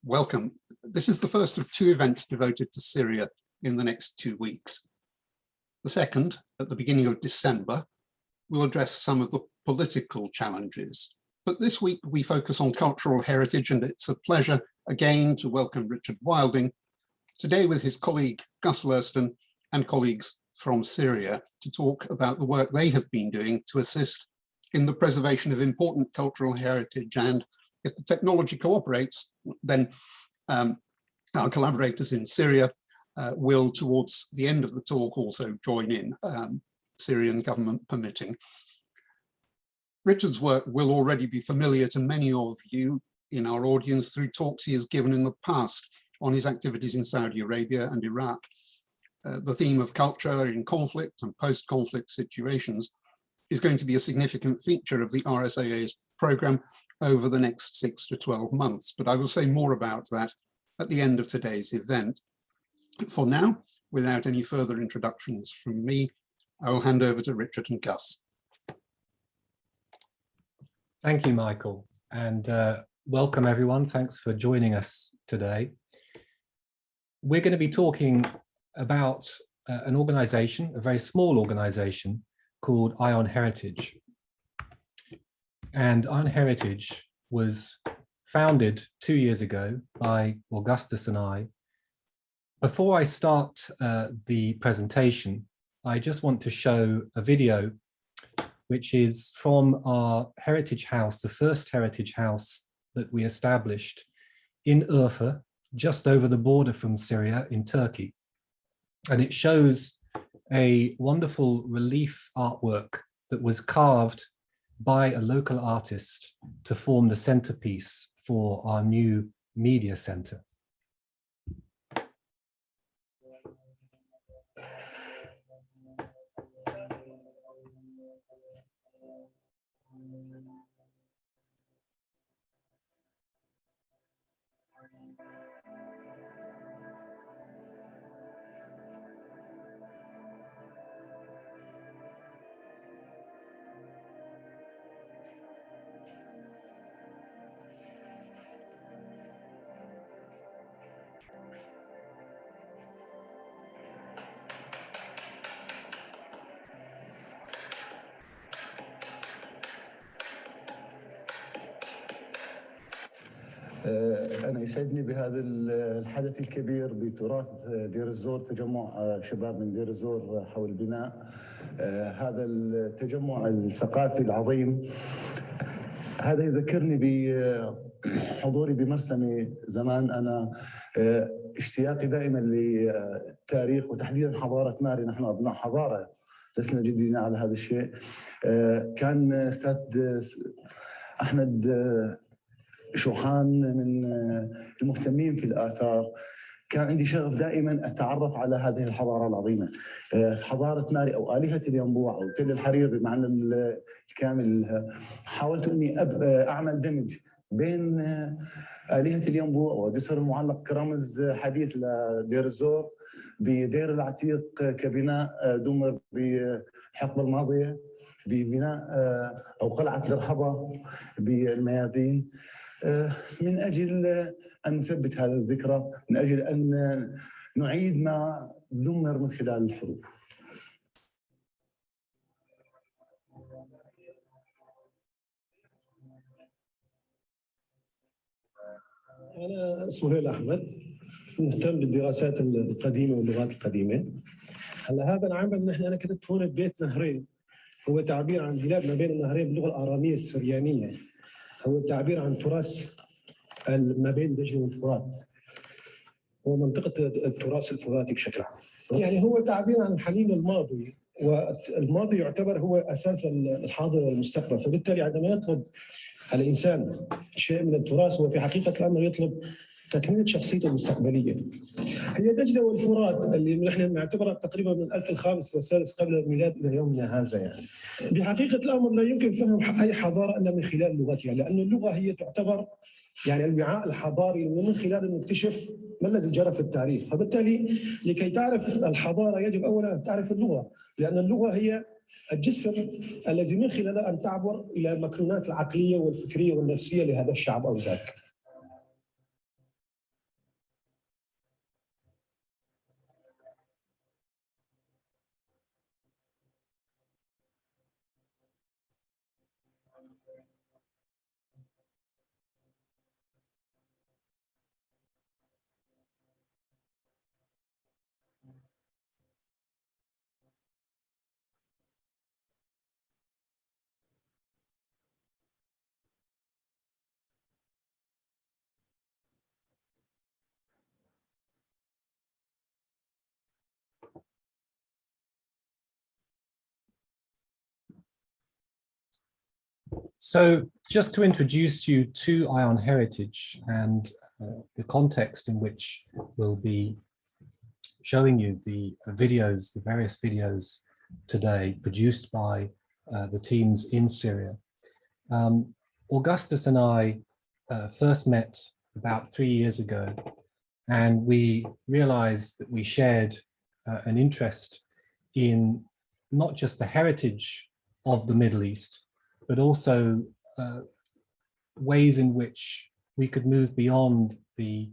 welcome. This is the first of two events devoted to Syria in the next 2 weeks. The second, at the beginning of December, will address some of the political challenges. But this week we focus on cultural heritage, and it's a pleasure again to welcome Richard Wilding, today with his colleague Gus Lersten and colleagues from Syria, to talk about the work they have been doing to assist in the preservation of important cultural heritage. And if the technology cooperates, then our collaborators in Syria will, towards the end of the talk, also join in, Syrian government permitting. Richard's work will already be familiar to many of you in our audience through talks he has given in the past on his activities in Saudi Arabia and Iraq. The theme of culture in conflict and post-conflict situations is going to be a significant feature of the RSAA's programme over the next 6 to 12 months, but I will say more about that at the end of today's event. For now, without any further introductions from me, I will hand over to Richard and Gus. Thank you, Michael, and welcome everyone. Thanks for joining us today. We're going to be talking about an organisation, a very small organisation called Ion Heritage. And Ion Heritage was founded 2 years ago by Augustus and I. Before I start the presentation, I just want to show a video which is from our heritage house, the first heritage house that we established in Urfa, just over the border from Syria in Turkey. And it shows a wonderful relief artwork that was carved by a local artist to form the centerpiece for our new media center. أنا يسعدني بهذا الحدث الكبير بتراث دير الزور، تجمع شباب من دير الزور حول بناء هذا التجمع الثقافي العظيم. هذا يذكرني بحضوري بمرسمي زمان. أنا اشتياقي دائما للتاريخ وتحديدا حضارة ماري، نحن أبناء حضارة لسنا جديدين على هذا الشيء. كان أستاذ أحمد شوخان من المهتمين في الآثار، كان عندي شغف دائما أتعرف على هذه الحضارة العظيمة، حضارة ماري أو آلهة الينبوع أو تل الحرير بمعنى الكامل. حاولت أني أعمل دمج بين آلهة الينبوع ودسر المعلق كرمز حديث لدير الزور بدير العتيق كبناء دمر بالحقبة الماضية، ببناء أو قلعة الرحبة بالميادين، من أجل أن نثبت هذه الذكرى، من أجل أن نعيد ما دمر من خلال الحروب. أنا سهيل أحمد، مهتم بالدراسات القديمة واللغات القديمة. هلا هذا العمل أنا كنت هون ببيت نهرين، هو تعبير عن بلاد ما بين النهرين باللغة الآرامية السريانية، هو تعبير عن تراث ما بين دجلة والفرات، هو منطقة التراث الفراتي بشكل عام. يعني هو تعبير عن حنين الماضي، والماضي يعتبر هو أساس الحاضر والمستقبل، فبالتالي عندما يطلب الإنسان شيء من التراث هو في حقيقة الأمر يطلب تكملة شخصيته المستقبلية. هي دجلة والفرات اللي نحن نعتبرها تقريبا من الألف الخامس والسادس قبل الميلاد إلى يومنا هذا. يعني بحقيقة الأمر لا يمكن فهم أي حضارة إلا من خلال لغتها، لأن اللغة هي تعتبر يعني الوعاء الحضاري من خلاله نكتشف ما الذي جرى في التاريخ. فبالتالي لكي تعرف الحضارة يجب أولا أن تعرف اللغة، لأن اللغة هي الجسر الذي من خلاله أن تعبر إلى المكنونات العقلية والفكرية والنفسية لهذا الشعب أو ذاك. So just to introduce you to Ion Heritage and the context in which we'll be showing you the videos, the various videos today produced by the teams in Syria. Augustus and I first met about 3 years ago, and we realized that we shared an interest in not just the heritage of the Middle East, but also ways in which we could move beyond the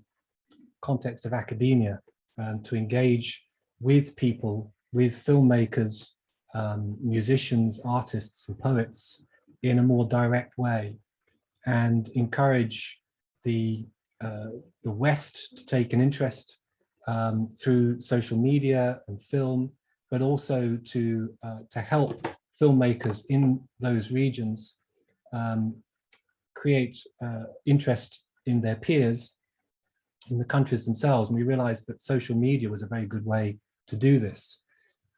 context of academia and to engage with people, with filmmakers, musicians, artists, and poets in a more direct way, and encourage the West to take an interest through social media and film, but also to help filmmakers in those regions create interest in their peers in the countries themselves. And we realized that social media was a very good way to do this.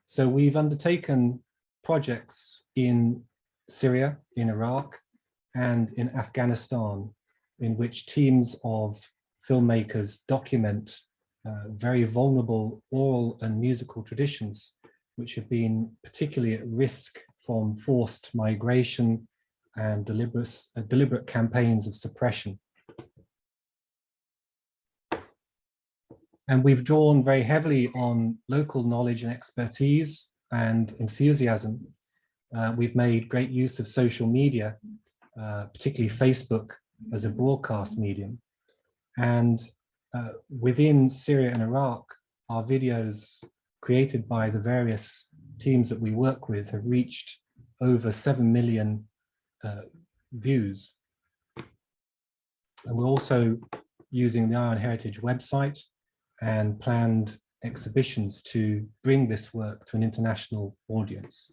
So we've undertaken projects in Syria, in Iraq, and in Afghanistan, in which teams of filmmakers document very vulnerable oral and musical traditions, which have been particularly at risk from forced migration and deliberate campaigns of suppression. And we've drawn very heavily on local knowledge and expertise and enthusiasm. We've made great use of social media, particularly Facebook as a broadcast medium. And within Syria and Iraq, our videos created by the various teams that we work with have reached over 7 million views. And we're also using the Ion Heritage website and planned exhibitions to bring this work to an international audience.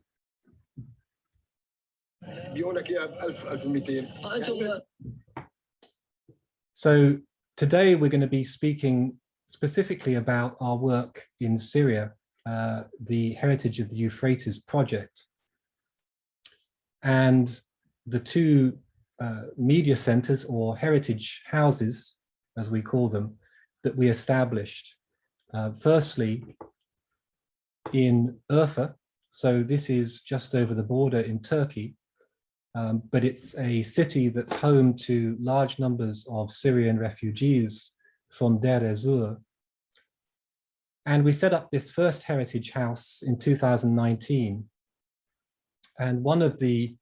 So today we're going to be speaking specifically about our work in Syria, the Heritage of the Euphrates project, and the two media centers, or heritage houses, as we call them, that we established. Firstly, in Urfa, so this is just over the border in Turkey, but it's a city that's home to large numbers of Syrian refugees from Deir ez-Zor. And we set up this first heritage house in 2019. And one of the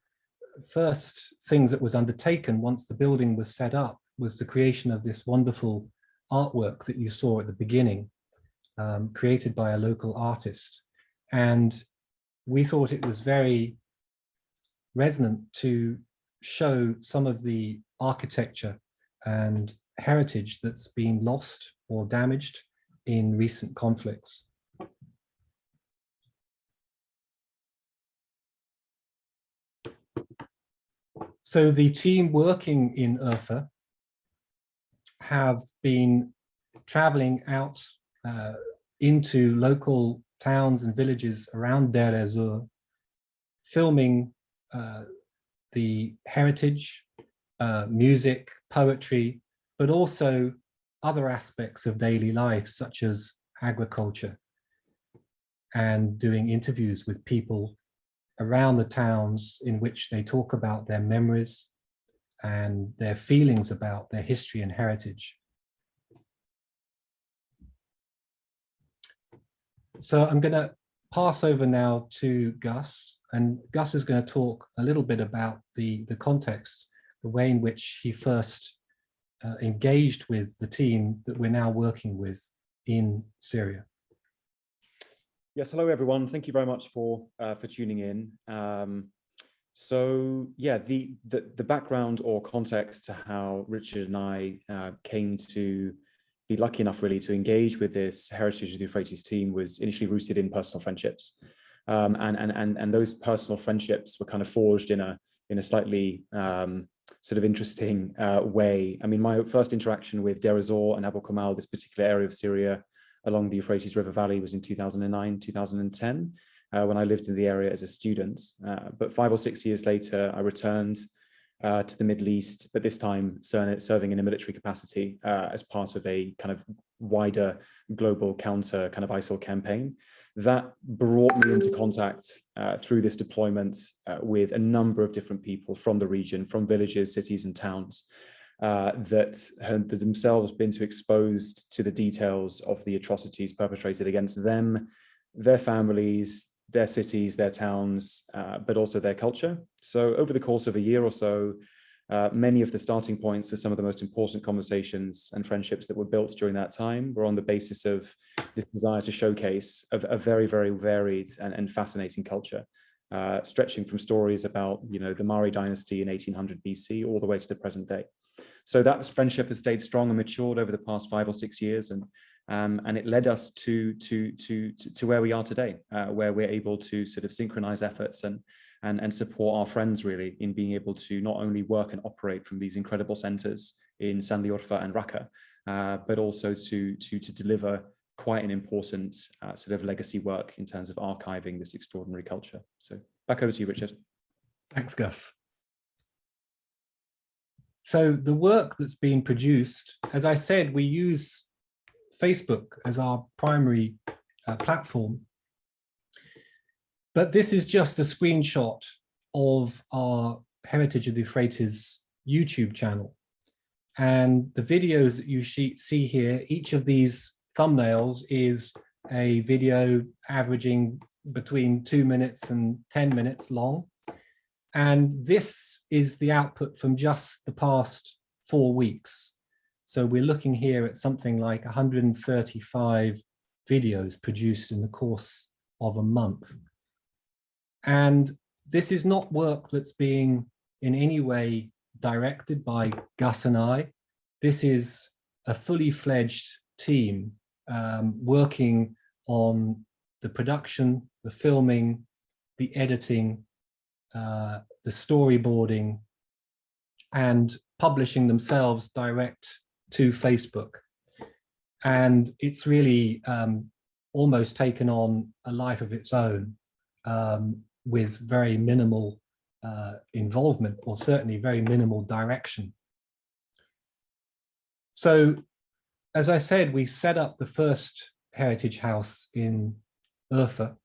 first things that was undertaken once the building was set up was the creation of this wonderful artwork that you saw at the beginning, created by a local artist. And we thought it was very resonant to show some of the architecture and heritage that's been lost or damaged in recent conflicts. So the team working in Urfa have been traveling out into local towns and villages around Deir ez-Zor, filming the heritage, music, poetry, but also other aspects of daily life, such as agriculture, and doing interviews with people around the towns in which they talk about their memories and their feelings about their history and heritage. So I'm going to pass over now to Gus, and Gus is going to talk a little bit about the context, the way in which he first engaged with the team that we're now working with in Syria. Yes, hello everyone. Thank you very much for tuning in. So yeah, the background or context to how Richard and I came to be lucky enough really to engage with this Heritage of the Euphrates team was initially rooted in personal friendships, and those personal friendships were kind of forged in a slightly sort of interesting way. I mean, my first interaction with Deir ez-Zor and Abu Kamal, this particular area of Syria along the Euphrates River Valley, was in 2009, 2010, when I lived in the area as a student. But 5 or 6 years later, I returned to the Middle East, but this time serving in a military capacity as part of a kind of wider global counter kind of ISIL campaign. That brought me into contact through this deployment with a number of different people from the region, from villages, cities, and towns that had themselves been exposed to the details of the atrocities perpetrated against them, their families, their cities, their towns, but also their culture. So over the course of a year or so, many of the starting points for some of the most important conversations and friendships that were built during that time were on the basis of this desire to showcase a very, very varied and fascinating culture, stretching from stories about, you know, the Mari dynasty in 1800 BC all the way to the present day. So that friendship has stayed strong and matured over the past 5 or 6 years, and it led us to where we are today, where we're able to sort of synchronize efforts and support our friends really in being able to not only work and operate from these incredible centers in Sanliurfa and Raqqa, but also to deliver quite an important sort of legacy work in terms of archiving this extraordinary culture. So back over to you, Richard. Thanks, Gus. So the work that's being produced, as I said, we use Facebook as our primary platform. But this is just a screenshot of our Heritage of the Euphrates YouTube channel. And the videos that you see here, each of these thumbnails is a video averaging between 2 minutes and 10 minutes long. And this is the output from just the past 4 weeks. So we're looking here at something like 135 videos produced in the course of a month. And this is not work that's being in any way directed by Gus and I. This is a fully fledged team working on the production, the filming, the editing, the storyboarding, and publishing themselves direct to Facebook. And it's really almost taken on a life of its own, with very minimal involvement, or certainly very minimal direction. So, as I said, we set up the first Heritage House in Urfa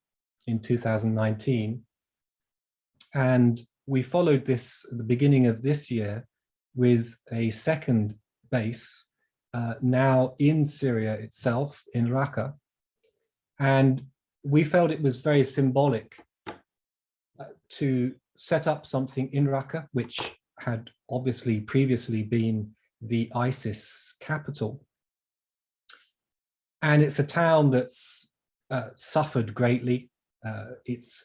in 2019. And we followed this at the beginning of this year with a second base, now in Syria itself, in Raqqa. And we felt it was very symbolic to set up something in Raqqa, which had obviously previously been the ISIS capital. And it's a town that's suffered greatly. Its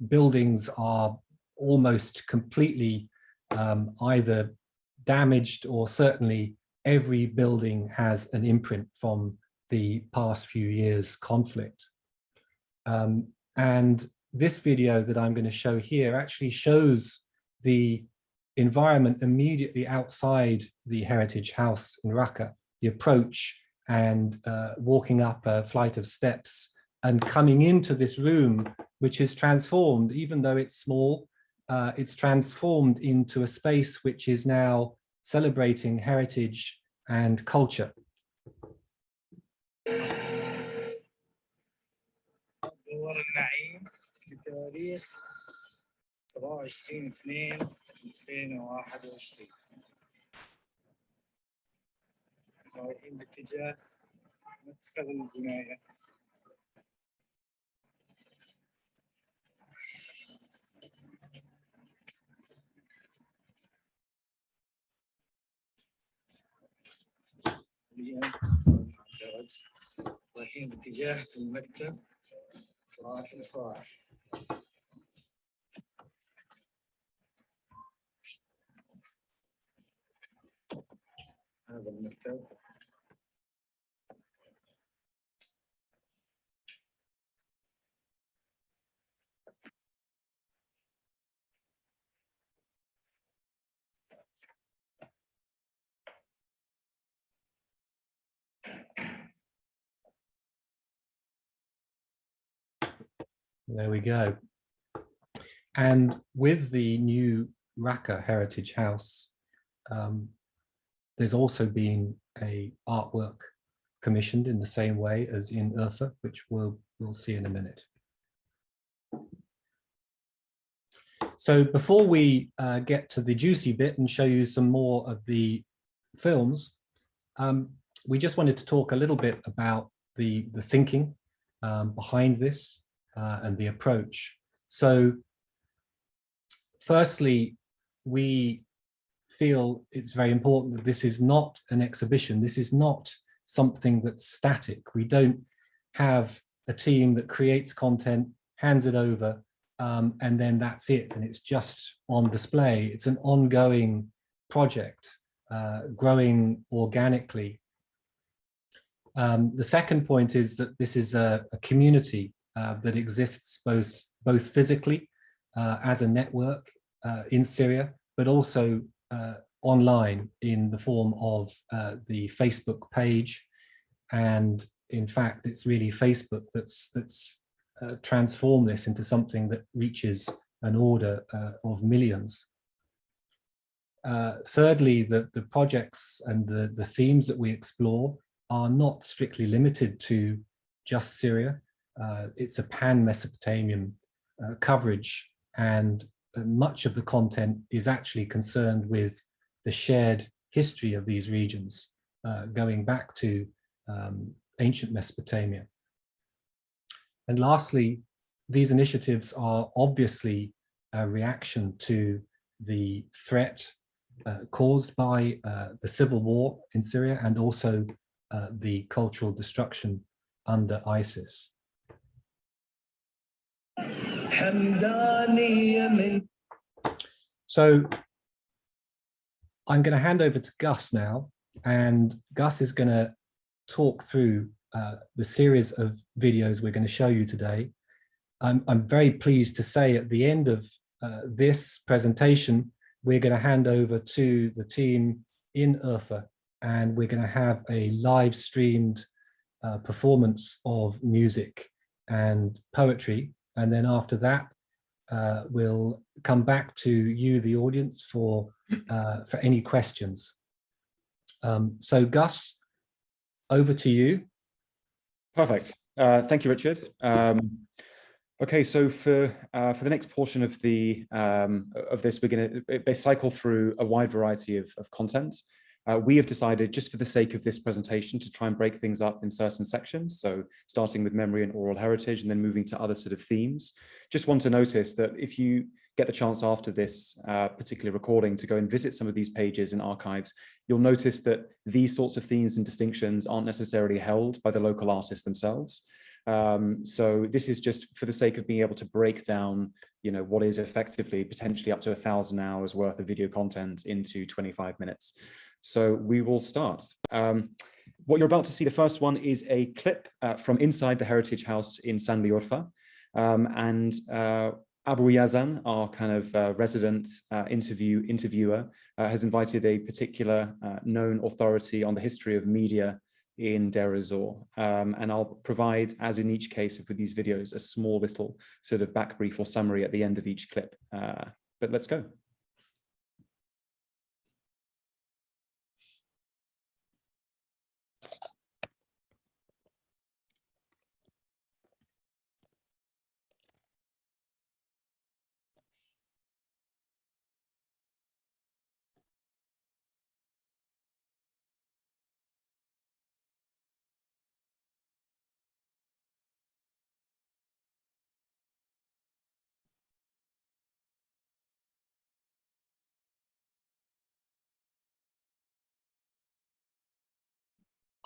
buildings are almost completely either damaged, or certainly every building has an imprint from the past few years' conflict. And this video that I'm going to show here actually shows the environment immediately outside the Heritage House in Raqqa, the approach, and walking up a flight of steps and coming into this room, which is transformed, even though it's small, it's transformed into a space which is now celebrating heritage and culture. دور النعيم بتاريخ 27/2/2021. رايحين باتجاه مدخل البناية. رايحين باتجاه المكتب تراث الفراعنة. هذا المكتب. There we go. And with the new Raqqa Heritage House, there's also been a artwork commissioned in the same way as in Urfa, which we'll see in a minute. So before we get to the juicy bit and show you some more of the films, we just wanted to talk a little bit about the thinking behind this and the approach. So firstly, we feel it's very important that this is not an exhibition. This is not something that's static. We don't have a team that creates content, hands it over, and then that's it, and it's just on display. It's an ongoing project, growing organically. The second point is that this is a community that exists both physically as a network in Syria, but also online in the form of the Facebook page. And in fact, it's really Facebook that's transformed this into something that reaches an order of millions. Thirdly, the projects and the themes that we explore are not strictly limited to just Syria. It's a pan-Mesopotamian coverage, and much of the content is actually concerned with the shared history of these regions, going back to ancient Mesopotamia. And lastly, these initiatives are obviously a reaction to the threat caused by the civil war in Syria, and also the cultural destruction under ISIS. So I'm going to hand over to Gus now, and Gus is going to talk through the series of videos we're going to show you today. I'm very pleased to say at the end of this presentation, we're going to hand over to the team in Urfa, and we're going to have a live streamed performance of music and poetry. And then after that, we'll come back to you, the audience, for any questions. So Gus, over to you. Perfect. Thank you, Richard. Okay, so for the next portion of this, we're going to cycle through a wide variety of content. We have decided, just for the sake of this presentation, to try and break things up in certain sections. So starting with memory and oral heritage, and then moving to other sort of themes. Just want to notice that if you get the chance after this particular recording to go and visit some of these pages and archives, you'll notice that these sorts of themes and distinctions aren't necessarily held by the local artists themselves. So this is just for the sake of being able to break down, what is effectively potentially up to 1,000 hours worth of video content into 25 minutes. So we will start. What you're about to see, the first one, is a clip from inside the Heritage House in Sanli Urfa. And Abu Yazan, our kind of resident interviewer, has invited a particular known authority on the history of media in Deir ez-Zor. And I'll provide, as in each case with these videos, a small little sort of back brief or summary at the end of each clip. But let's go.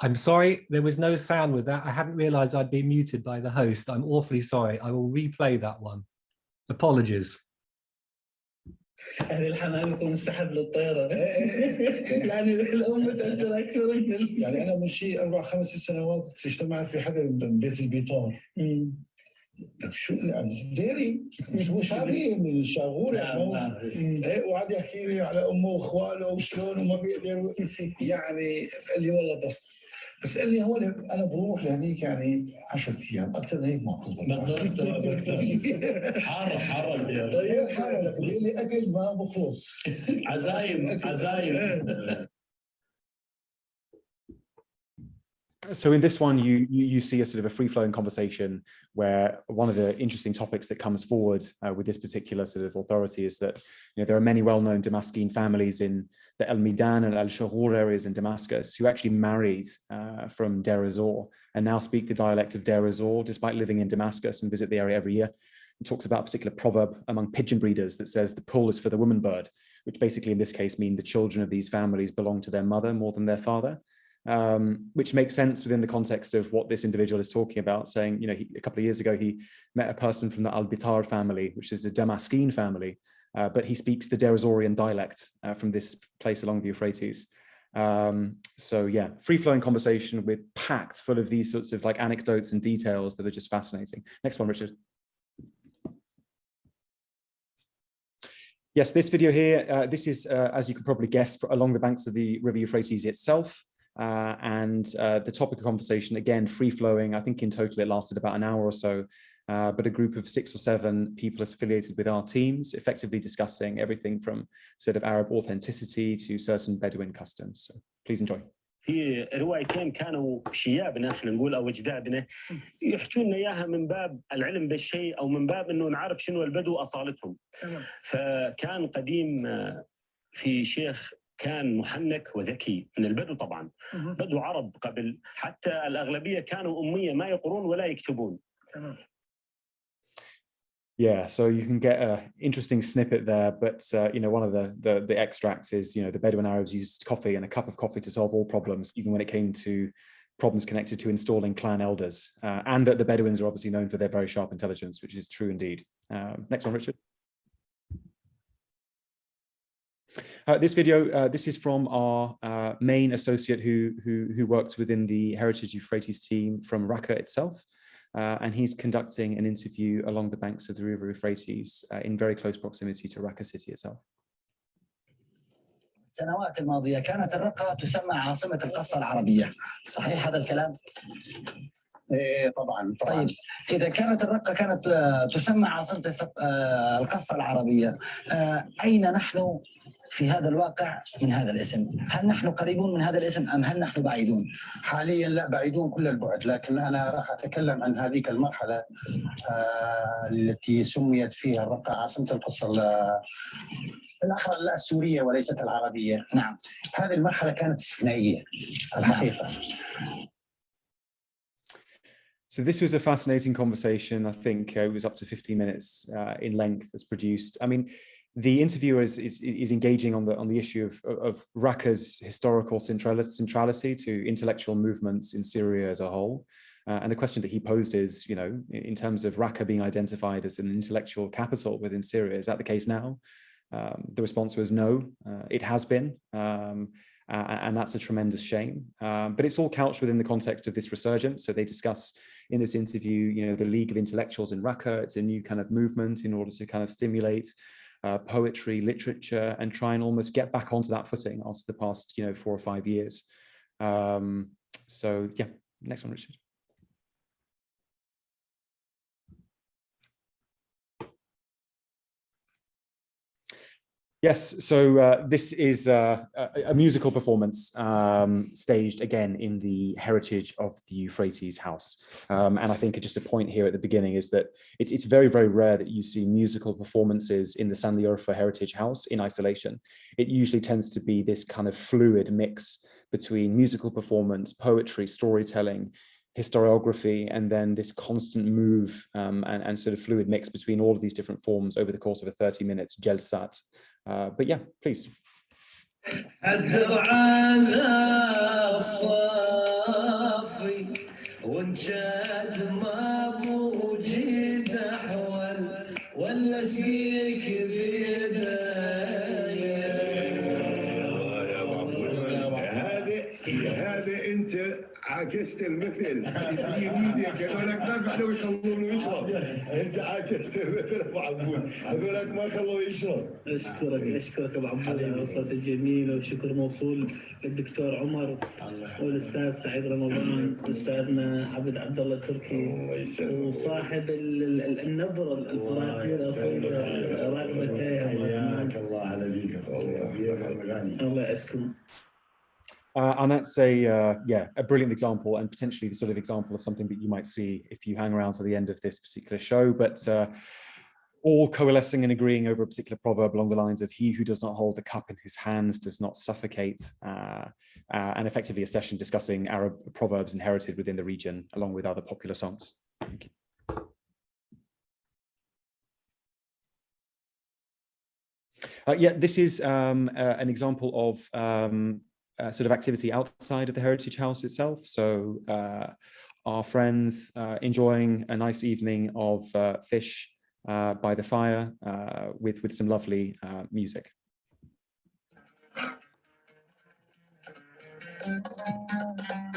I'm sorry, there was no sound with that. I hadn't realized I'd been muted by the host. I'm awfully sorry. I will replay that one. Apologies. أهل الحمام يكون انسحب للطيرة. يعني الأم تأثر أكثر من يعني أنا من شيء 4-5 سنوات اجتمعت في حدا ببيت البيطار. لك شو يعني ديري مش عارفين شغول وقعد يحكي لي على امه واخواله وشلون وما بيقدر يعني قال لي والله بس بس قال لي هون انا بروح لهنيك يعني 10 ايام اكثر من هيك ما بقدر استوعب. حاره الديار حاره لك بيقول لي اكل ما بخلص. عزايم. So in this one, you see a sort of a free-flowing conversation where one of the interesting topics that comes forward with this particular sort of authority is that there are many well-known Damascene families in the El Midan and Al Shaghur areas in Damascus who actually married from Deir ez-Zor and now speak the dialect of Deir ez-Zor despite living in Damascus and visit the area every year. It talks about a particular proverb among pigeon breeders that says the pull is for the woman bird, which basically in this case mean the children of these families belong to their mother more than their father. Which makes sense within the context of what this individual is talking about, saying, a couple of years ago, he met a person from the Al-Bitar family, which is a Damascene family, but he speaks the Deir ez-Zorian dialect from this place along the Euphrates. So yeah, free-flowing conversation with packed full of these sorts of like anecdotes and details that are just fascinating. Next one, Richard. Yes, this video here, this is, as you can probably guess, along the banks of the River Euphrates itself. And the topic of conversation, again, free-flowing. I think in total it lasted about an hour or so, but a group of 6 or 7 people affiliated with our teams, effectively discussing everything from sort of Arab authenticity to certain Bedouin customs. So please enjoy. في روايتين كانوا شيابنا احنا نقول او اجدادنا يحكوا لنا اياها من باب العلم بالشيء او من باب انه نعرف شنو البدو اصالتهم. فكان قديم في شيخ كان محنك وذكي من البدو طبعا. بدو عرب قبل، حتى الأغلبية كانوا أمية ما يقرون ولا يكتبون. Yeah, so you can get an interesting snippet there, but one of the extracts is the Bedouin Arabs used coffee and a cup of coffee to solve all problems, even when it came to problems connected to installing clan elders, and that the Bedouins are obviously known for their very sharp intelligence, which is true indeed. Next one, Richard. This video, this is from our main associate who works within the Heritage Euphrates team from Raqqa itself, and he's conducting an interview along the banks of the River Euphrates in very close proximity to Raqqa city itself. السنوات الماضية كانت الرقة تسمى عاصمة القصة العربية، صحيح هذا الكلام؟ طبعا. طيب إذا كانت الرقة كانت تسمى عاصمة القصة العربية، أين نحن في هذا الواقع من هذا الاسم؟ هل نحن قريبون من هذا الاسم أم هل نحن بعيدون؟ حاليا لا، بعيدون كل البعد، لكن أنا راح أتكلم عن هذيك المرحلة التي سميت فيها الرقة عاصمة القصة بالأحرى السورية وليست العربية. نعم. هذه المرحلة كانت استثنائية الحقيقة. So this was a fascinating conversation. I think it was up to 15 minutes in length as produced. I mean, the interviewer is engaging on the issue of Raqqa's historical centrality to intellectual movements in Syria as a whole. And the question that he posed is, in terms of Raqqa being identified as an intellectual capital within Syria, is that the case now? The response was no, it has been. And that's a tremendous shame. But it's all couched within the context of this resurgence. So they discuss in this interview, the League of Intellectuals in Raqqa. It's a new kind of movement in order to kind of stimulate poetry, literature, and try and almost get back onto that footing after the past, 4 or 5 years. So yeah, next one, Richard. Yes, so this is a musical performance staged again in the heritage of the Euphrates House. And I think just a point here at the beginning is that it's very, very rare that you see musical performances in the Sanliurfa Heritage House in isolation. It usually tends to be this kind of fluid mix between musical performance, poetry, storytelling, historiography, and then this constant move and sort of fluid mix between all of these different forms over the course of a 30-minute jalsat. But yeah, please. هذا انت عكست المثل يسيب ايدك هذولك ما قعدوا يخلونه يشرب انت عكست المثل ابو عبود هذولك ما خلوه يشرب. اشكرك ابو عبود على الوصفات الجميله وشكر موصول للدكتور عمر والاستاذ سعيد رمضان واستاذنا عبد الله التركي وصاحب النبره الفراتير اصيل راغبتي حياك الله على ذيك الله يعزكم. And that's a brilliant example, and potentially the sort of example of something that you might see if you hang around to the end of this particular show, but all coalescing and agreeing over a particular proverb along the lines of "He who does not hold the cup in his hands does not suffocate," and effectively a session discussing Arab proverbs inherited within the region, along with other popular songs. Thank you. This is an example of sort of activity outside of the Heritage House itself. So our friends enjoying a nice evening of fish by the fire with some lovely music. Thank you.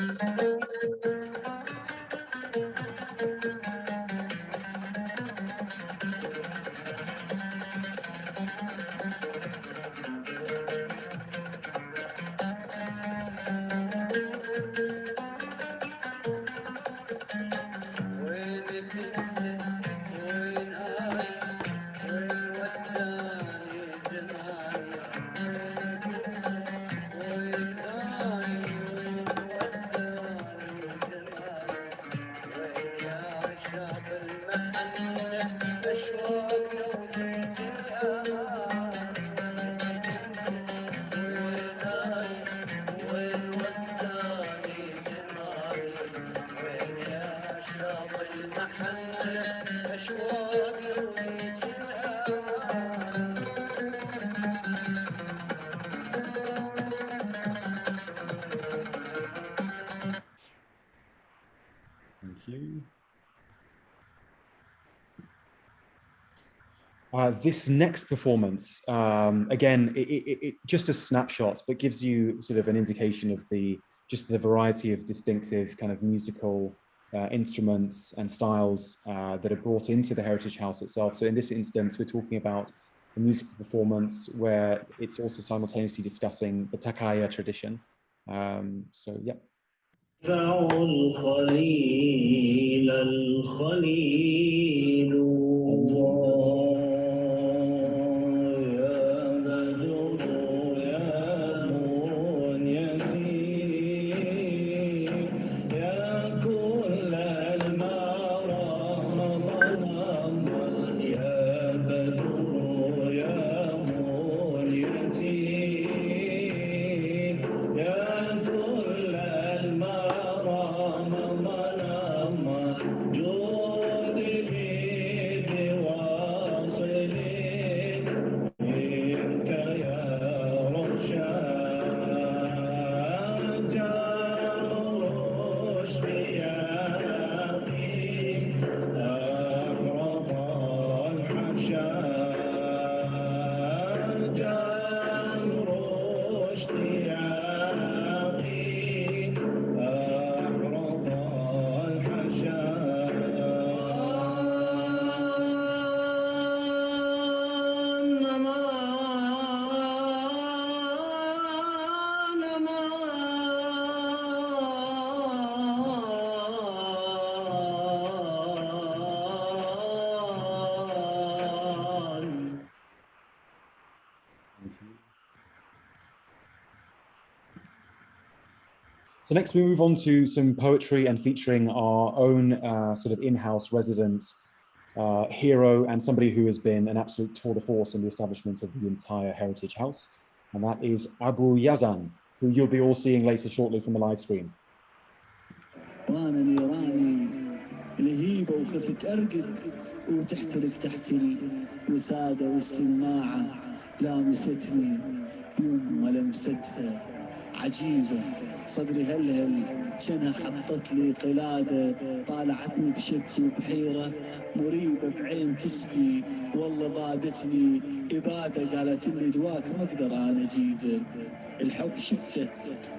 This next performance, again, it just a snapshot, but gives you sort of an indication of the variety of distinctive kind of musical instruments and styles that are brought into the Heritage House itself. So in this instance, we're talking about a musical performance where it's also simultaneously discussing the Takaya tradition. So yeah. So next we move on to some poetry and featuring our own sort of in-house resident hero and somebody who has been an absolute tour de force in the establishment of the entire Heritage House. And that is Abu Yazan, who you'll be all seeing later shortly from the live stream. وانا نيراني لهيبه وخفت ارقد وتحترق تحت الوساده والسماعه لامستني يوم ما لمستها عجيبة صدري هلهل جنى حطت لي قلادة طالعتني بشك وبحيرة مريبة بعين تسقي والله بادتني إبادة قالت لي دواك ما أقدر أنا أجيده الحب شفته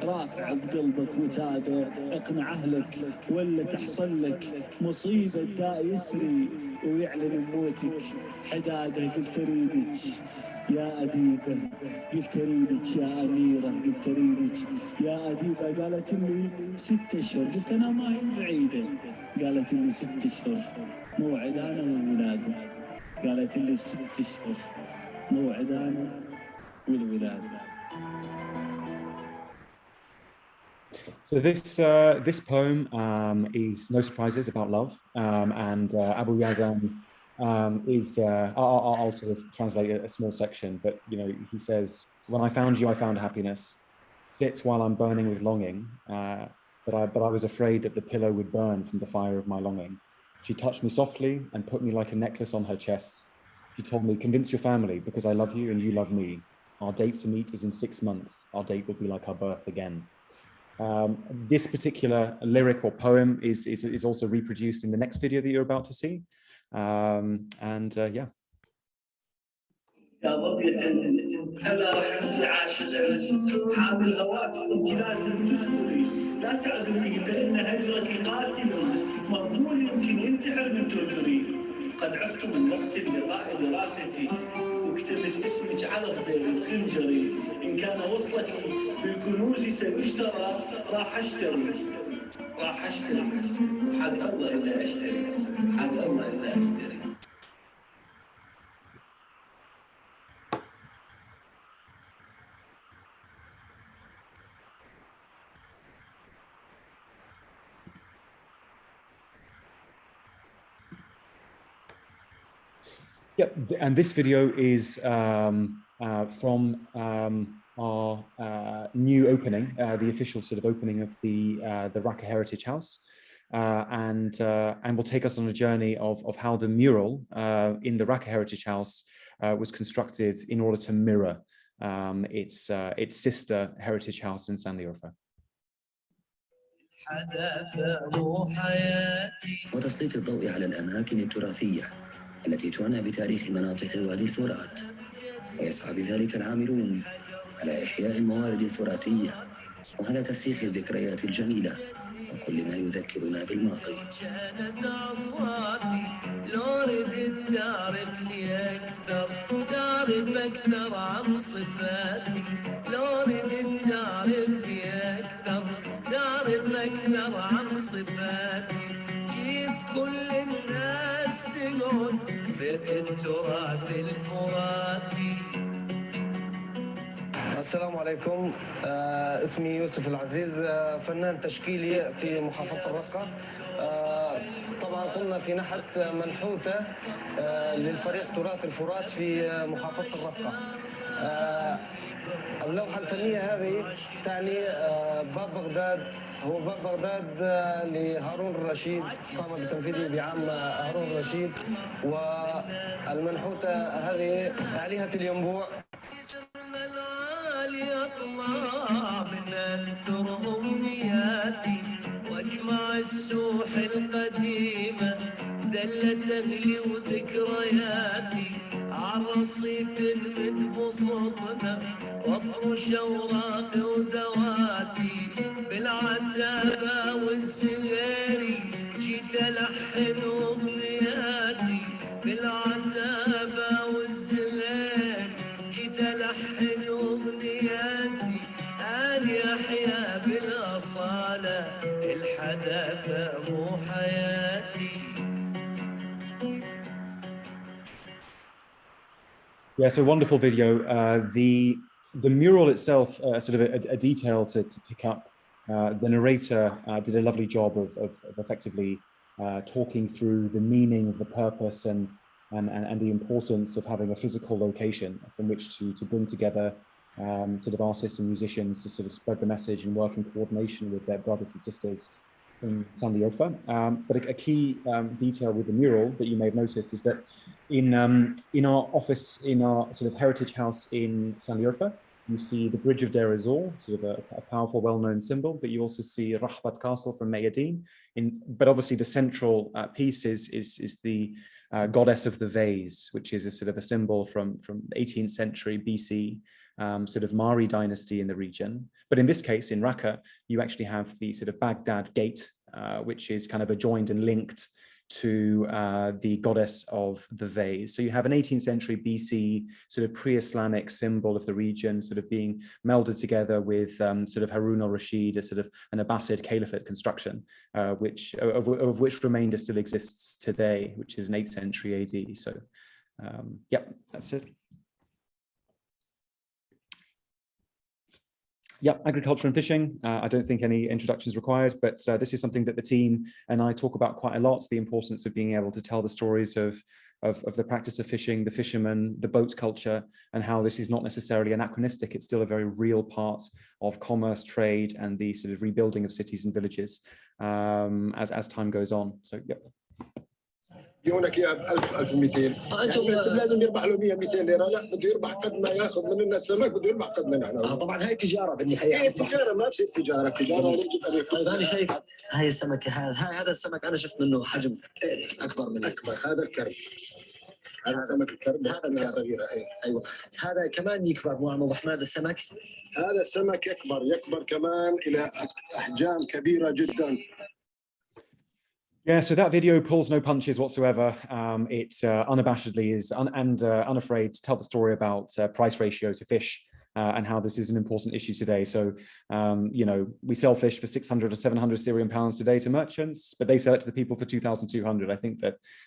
رافع بقلبك وتاده اقنع أهلك ولا تحصل لك مصيبة دا يسري ويعلن موتك حداده قلت أريدك يا أديبة قلت أريدك يا أميرة قلت أريدك يا أديبة قالت لي 6 أشهر قلت أنا ما هي بعيدة قالت لي 6 أشهر موعد أنا والولادة قالت لي 6 أشهر موعد أنا والولادة. So this poem is no surprises about love, and Abu Yazan is I'll sort of translate a small section, but you know he says, "When I found you, I found happiness. Fit while I'm burning with longing, but I was afraid that the pillow would burn from the fire of my longing. She touched me softly and put me like a necklace on her chest. She told me, convince your family because I love you and you love me. Our date to meet is in 6 months. Our date will be like our birth again." This particular lyric or poem is also reproduced in the next video that you're about to see. Yeah. يا ضبية هلا رحمتي عاشقة حامل هواك انت لازم تصبري لا تعذري فإن هجرك قاتل مهضول يمكن ينتحر من توجري قد عفت من وقت اللقاء دراستي وكتبت اسمك على صدر خنجري إن كان وصلك بالكنوز سيشترى راح أشتري حق الله إلا أشتري حق الله إلا أشتري. Yep, and this video is from our new opening, the official sort of opening of the Raqqa Heritage House, and will take us on a journey of how the mural in the Raqqa Heritage House was constructed in order to mirror its sister Heritage House in San Liofa. وتسليط الضوء على الأماكن التراثية التي تعنى بتاريخ مناطق وادي الفرات ويسعى بذلك العاملون على إحياء الموارد الفراتية وعلى ترسيخ الذكريات الجميلة وكل ما يذكرنا بالماضي. كانت أصواتي لو ردت تعرفني أكثر تعرف أكثر عن صفاتي لو ردت تعرفني أكثر تعرف أكثر عن صفاتي جيب كل الناس تقعد بيت التراث الفراتي. السلام عليكم، اسمي يوسف العزيز، فنان تشكيلي في محافظة الرقة. طبعا قمنا في نحت منحوتة للفريق تراث الفرات في محافظة الرقة. اللوحة الفنية هذه تعني باب بغداد، هو باب بغداد لهارون الرشيد، قام بتنفيذه بعام هارون الرشيد. والمنحوتة هذه آلهة الينبوع. أطلع من أنثر أمنياتي واجمع السوح القديمة دلت أهلي وذكرياتي عالرصيف المد بصرنا وافرش أوراقي ودواتي بالعتابة والزغيري جيت ألحن أغنياتي بالعتابة والزغيري جيت ألحن أغنياتي أني أحيا بالأصالة الحداثة مو حياتي. Yeah, so wonderful video. The mural itself, sort of a detail to pick up. The narrator did a lovely job of effectively talking through the meaning of the purpose and the importance of having a physical location from which to bring together sort of artists and musicians to sort of spread the message and work in coordination with their brothers and sisters in San Liofa. But a key detail with the mural that you may have noticed is that in our office, in our sort of heritage house in San Liofa, You see the Bridge of Deir ez-Zor, sort of a powerful, well-known symbol, but you also see Rahbat Castle from Mayadeen. But obviously the central piece is the goddess of the vase, which is a sort of a symbol from 18th century BC, sort of Mari dynasty in the region. But in this case, in Raqqa, you actually have the sort of Baghdad gate, which is kind of adjoined and linked to the goddess of the vase. So you have an 18th century BC sort of pre-Islamic symbol of the region sort of being melded together with sort of Harun al-Rashid, a sort of an Abbasid caliphate construction, of which remainder still exists today, which is an 8th century AD. So yeah, that's it. Yeah, agriculture and fishing. I don't think any introduction is required, but this is something that the team and I talk about quite a lot, the importance of being able to tell the stories of the practice of fishing, the fishermen, the boat culture, and how this is not necessarily anachronistic. It's still a very real part of commerce, trade, and the sort of rebuilding of cities and villages as time goes on. So, yeah. يجونك يا ب 1000 1200 يعني لازم يربح له 100 200 ليره، لا بده يربح قد ما ياخذ مننا السمك، بده يربح قد ما نحن. طبعا هاي تجاره بالنهايه. هي تجاره، ما بصير تجاره يجب ان يكون. طيب انا شايف هاي السمكه، هذا السمك انا شفت منه حجم اكبر من اكبر. هذا الكرب، هذا سمك الكرب، هذا صغيره. ايوه هذا كمان يكبر مع ضخم هذا السمك. هذا السمك يكبر كمان الى احجام كبيره جدا. Yeah, so that video pulls no punches whatsoever. It unabashedly is unafraid to tell the story about price ratios of fish and how this is an important issue today. So, you know, we sell fish for 600 or 700 Syrian pounds today to merchants, but they sell it to the people for 2,200. I think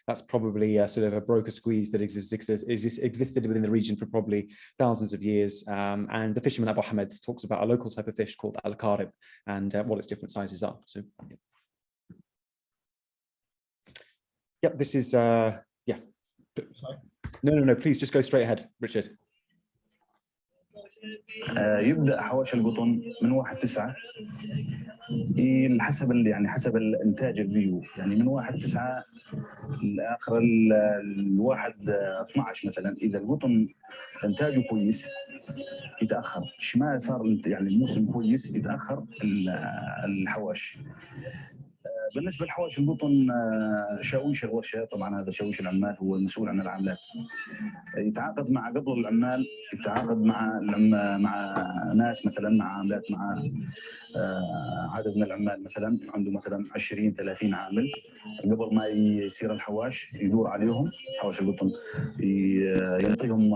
that's probably a sort of a broker squeeze that existed within the region for probably thousands of years. And the fisherman Abu Hamid talks about a local type of fish called al-karib and what its different sizes are. So, yeah. Yep, this is, yeah. Sorry. No, please just go straight ahead, Richard. يبدأ حواشي القطن من 1/9 حسب يعني حسب الانتاج البيو، يعني من 1/9 لاخر 1/12 مثلا. اذا القطن انتاجه كويس يتاخر، ما صار يعني الموسم كويس يتاخر الحواشي. بالنسبه لحواشي القطن، شاويش الورشه، طبعا هذا شاويش العمال هو المسؤول عن العملات، يتعاقد مع قبل العمال، يتعاقد مع ناس مثلا، مع عاملات، مع عدد من العمال مثلا عنده مثلا 20 30 عامل. قبل ما يصير الحواش يدور عليهم حواش القطن، يعطيهم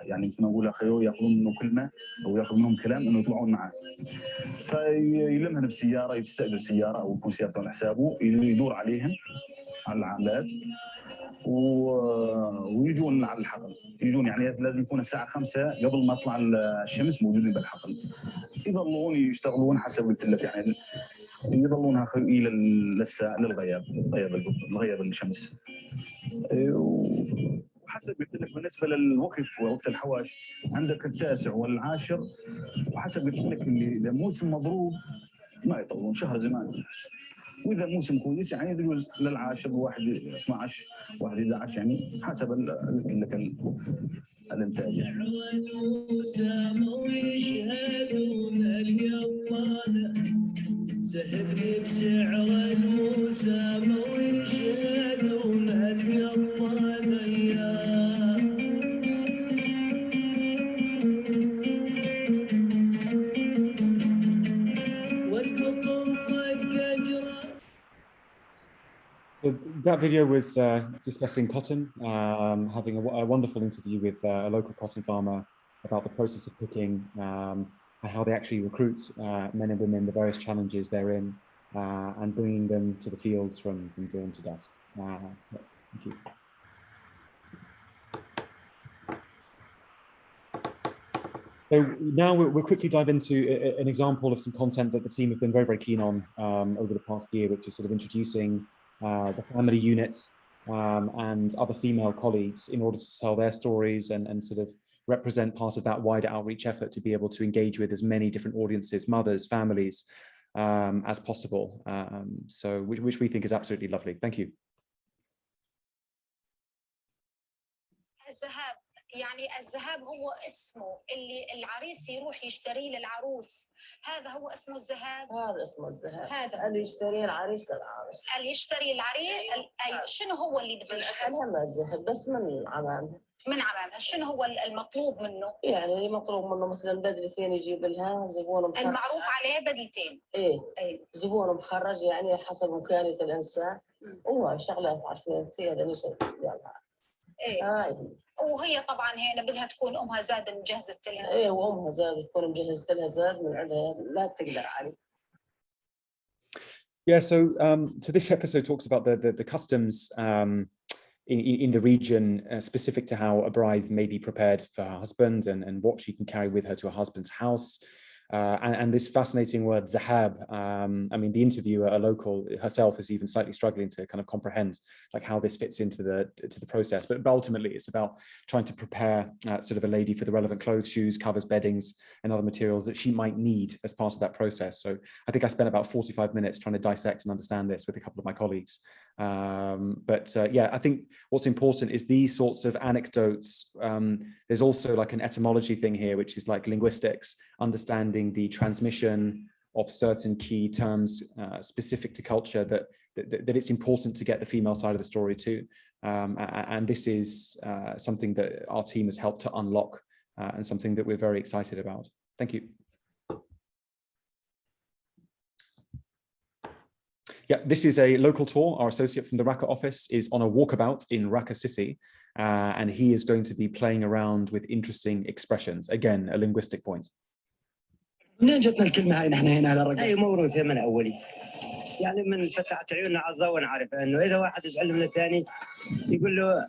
يعني مثل ما نقول اخيو، ياخذون منه كلمه او ياخذ منهم كلام انه يطلعون معه، فيلمهن بسياره، يستاجر سياره او يكون سيارته على حسابه، يدور عليهم على العاملات ويجون على الحقل. يجون يعني لازم يكون الساعه 5 قبل ما تطلع الشمس موجودين بالحقل، يظلون يشتغلون حسب قلت لك، يعني يظلونها الى للغياب، الغياب الشمس. وحسب قلت لك بالنسبه للوقت ووقت الحواش، عندك 9 والعاشر، وحسب قلت لك اللي اذا موسم مضروب ما يطولون شهر زمان، واذا موسم كويس يعني يجوز للعاشر 1/12 1/11، يعني حسب قلت لك الانتاج. سحبني بسعر الموسم ويشهدون القطان So that video was discussing cotton, having a wonderful interview with a local cotton farmer about the process of picking and how they actually recruit men and women, the various challenges they're in, and bringing them to the fields from dawn to dusk. Thank you. So now we'll quickly dive into an example of some content that the team have been very, very keen on over the past year, which is sort of introducing the family units and other female colleagues in order to tell their stories and sort of represent part of that wider outreach effort to be able to engage with as many different audiences, mothers, families, as possible. So which we think is absolutely lovely. Thank you. الذهاب يعني الذهاب هو اسمه اللي العريس يروح يشتريه للعروس، هذا هو اسمه الذهاب. هذا اسمه الذهاب، هذا اللي يشتريه العريس للعروس. اللي يشتري العريس شنو هو اللي بده يشتري؟ ما الذهب بس من عمامها. من عمامها، شنو هو المطلوب منه؟ يعني المطلوب منه مثلا بدلتين يجيب لها زبون مخرج. المعروف عليه بدلتين. ايه زبون مخرج يعني حسب إمكانية الإنسان. هو شغلات عشان هذا نشر يعني. وهي طبعا هنا بدها تكون امها زاد مجهزه لها. وامها زاد تكون مجهزه لها زاد من عندها لا تقدر عليه. Yeah, so this episode talks about the customs in the region specific to how a bride may be prepared for her husband and what she can carry with her to her husband's house. And this fascinating word zahab, I mean, the interviewer, a local herself, is even slightly struggling to kind of comprehend like how this fits into the process. But ultimately, it's about trying to prepare sort of a lady for the relevant clothes, shoes, covers, beddings, and other materials that she might need as part of that process. So I think I spent about 45 minutes trying to dissect and understand this with a couple of my colleagues. Yeah, I think what's important is these sorts of anecdotes. There's also like an etymology thing here, which is like linguistics, understanding the transmission of certain key terms specific to culture that it's important to get the female side of the story too. And this is something that our team has helped to unlock and something that we're very excited about. Thank you. Yeah, this is a local tour. Our associate from the Raqqa office is on a walkabout in Raqqa city, and he is going to be playing around with interesting expressions. Again, a linguistic point. منين جتنا الكلمة هاي نحن هنا على الرقة؟ هي موروثة من أولي، يعني من فتحت عيوننا على الضوء ونعرف إنه إذا واحد يزعل من الثاني يقول له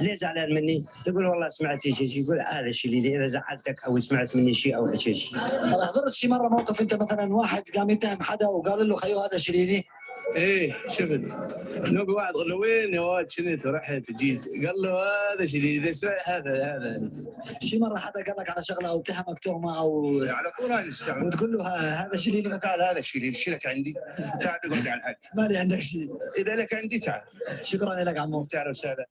ليه زعلان مني؟ يقول والله سمعت شيء، يقول هذا الشيء اللي إذا زعلتك أو سمعت مني شيء أو شيء. طب حضرت شي مرة موقف أنت مثلا واحد قام يتهم حدا وقال له خيو هذا شيليني؟ ايه شفت نوبي واحد قال له وين يا واد شنيت ورحت جيت قال له هذا شيء اذا سمع هذا شي مره حدا قال لك على شغله او اتهمك تهمه او على طول هاي الشغله وتقول له هذا شيء اللي قال هذا الشيء اللي شيلك عندي تعال اقعد على الحق مالي عندك شيء اذا لك عندي تعال شكرا لك عمو تعال وسهلا.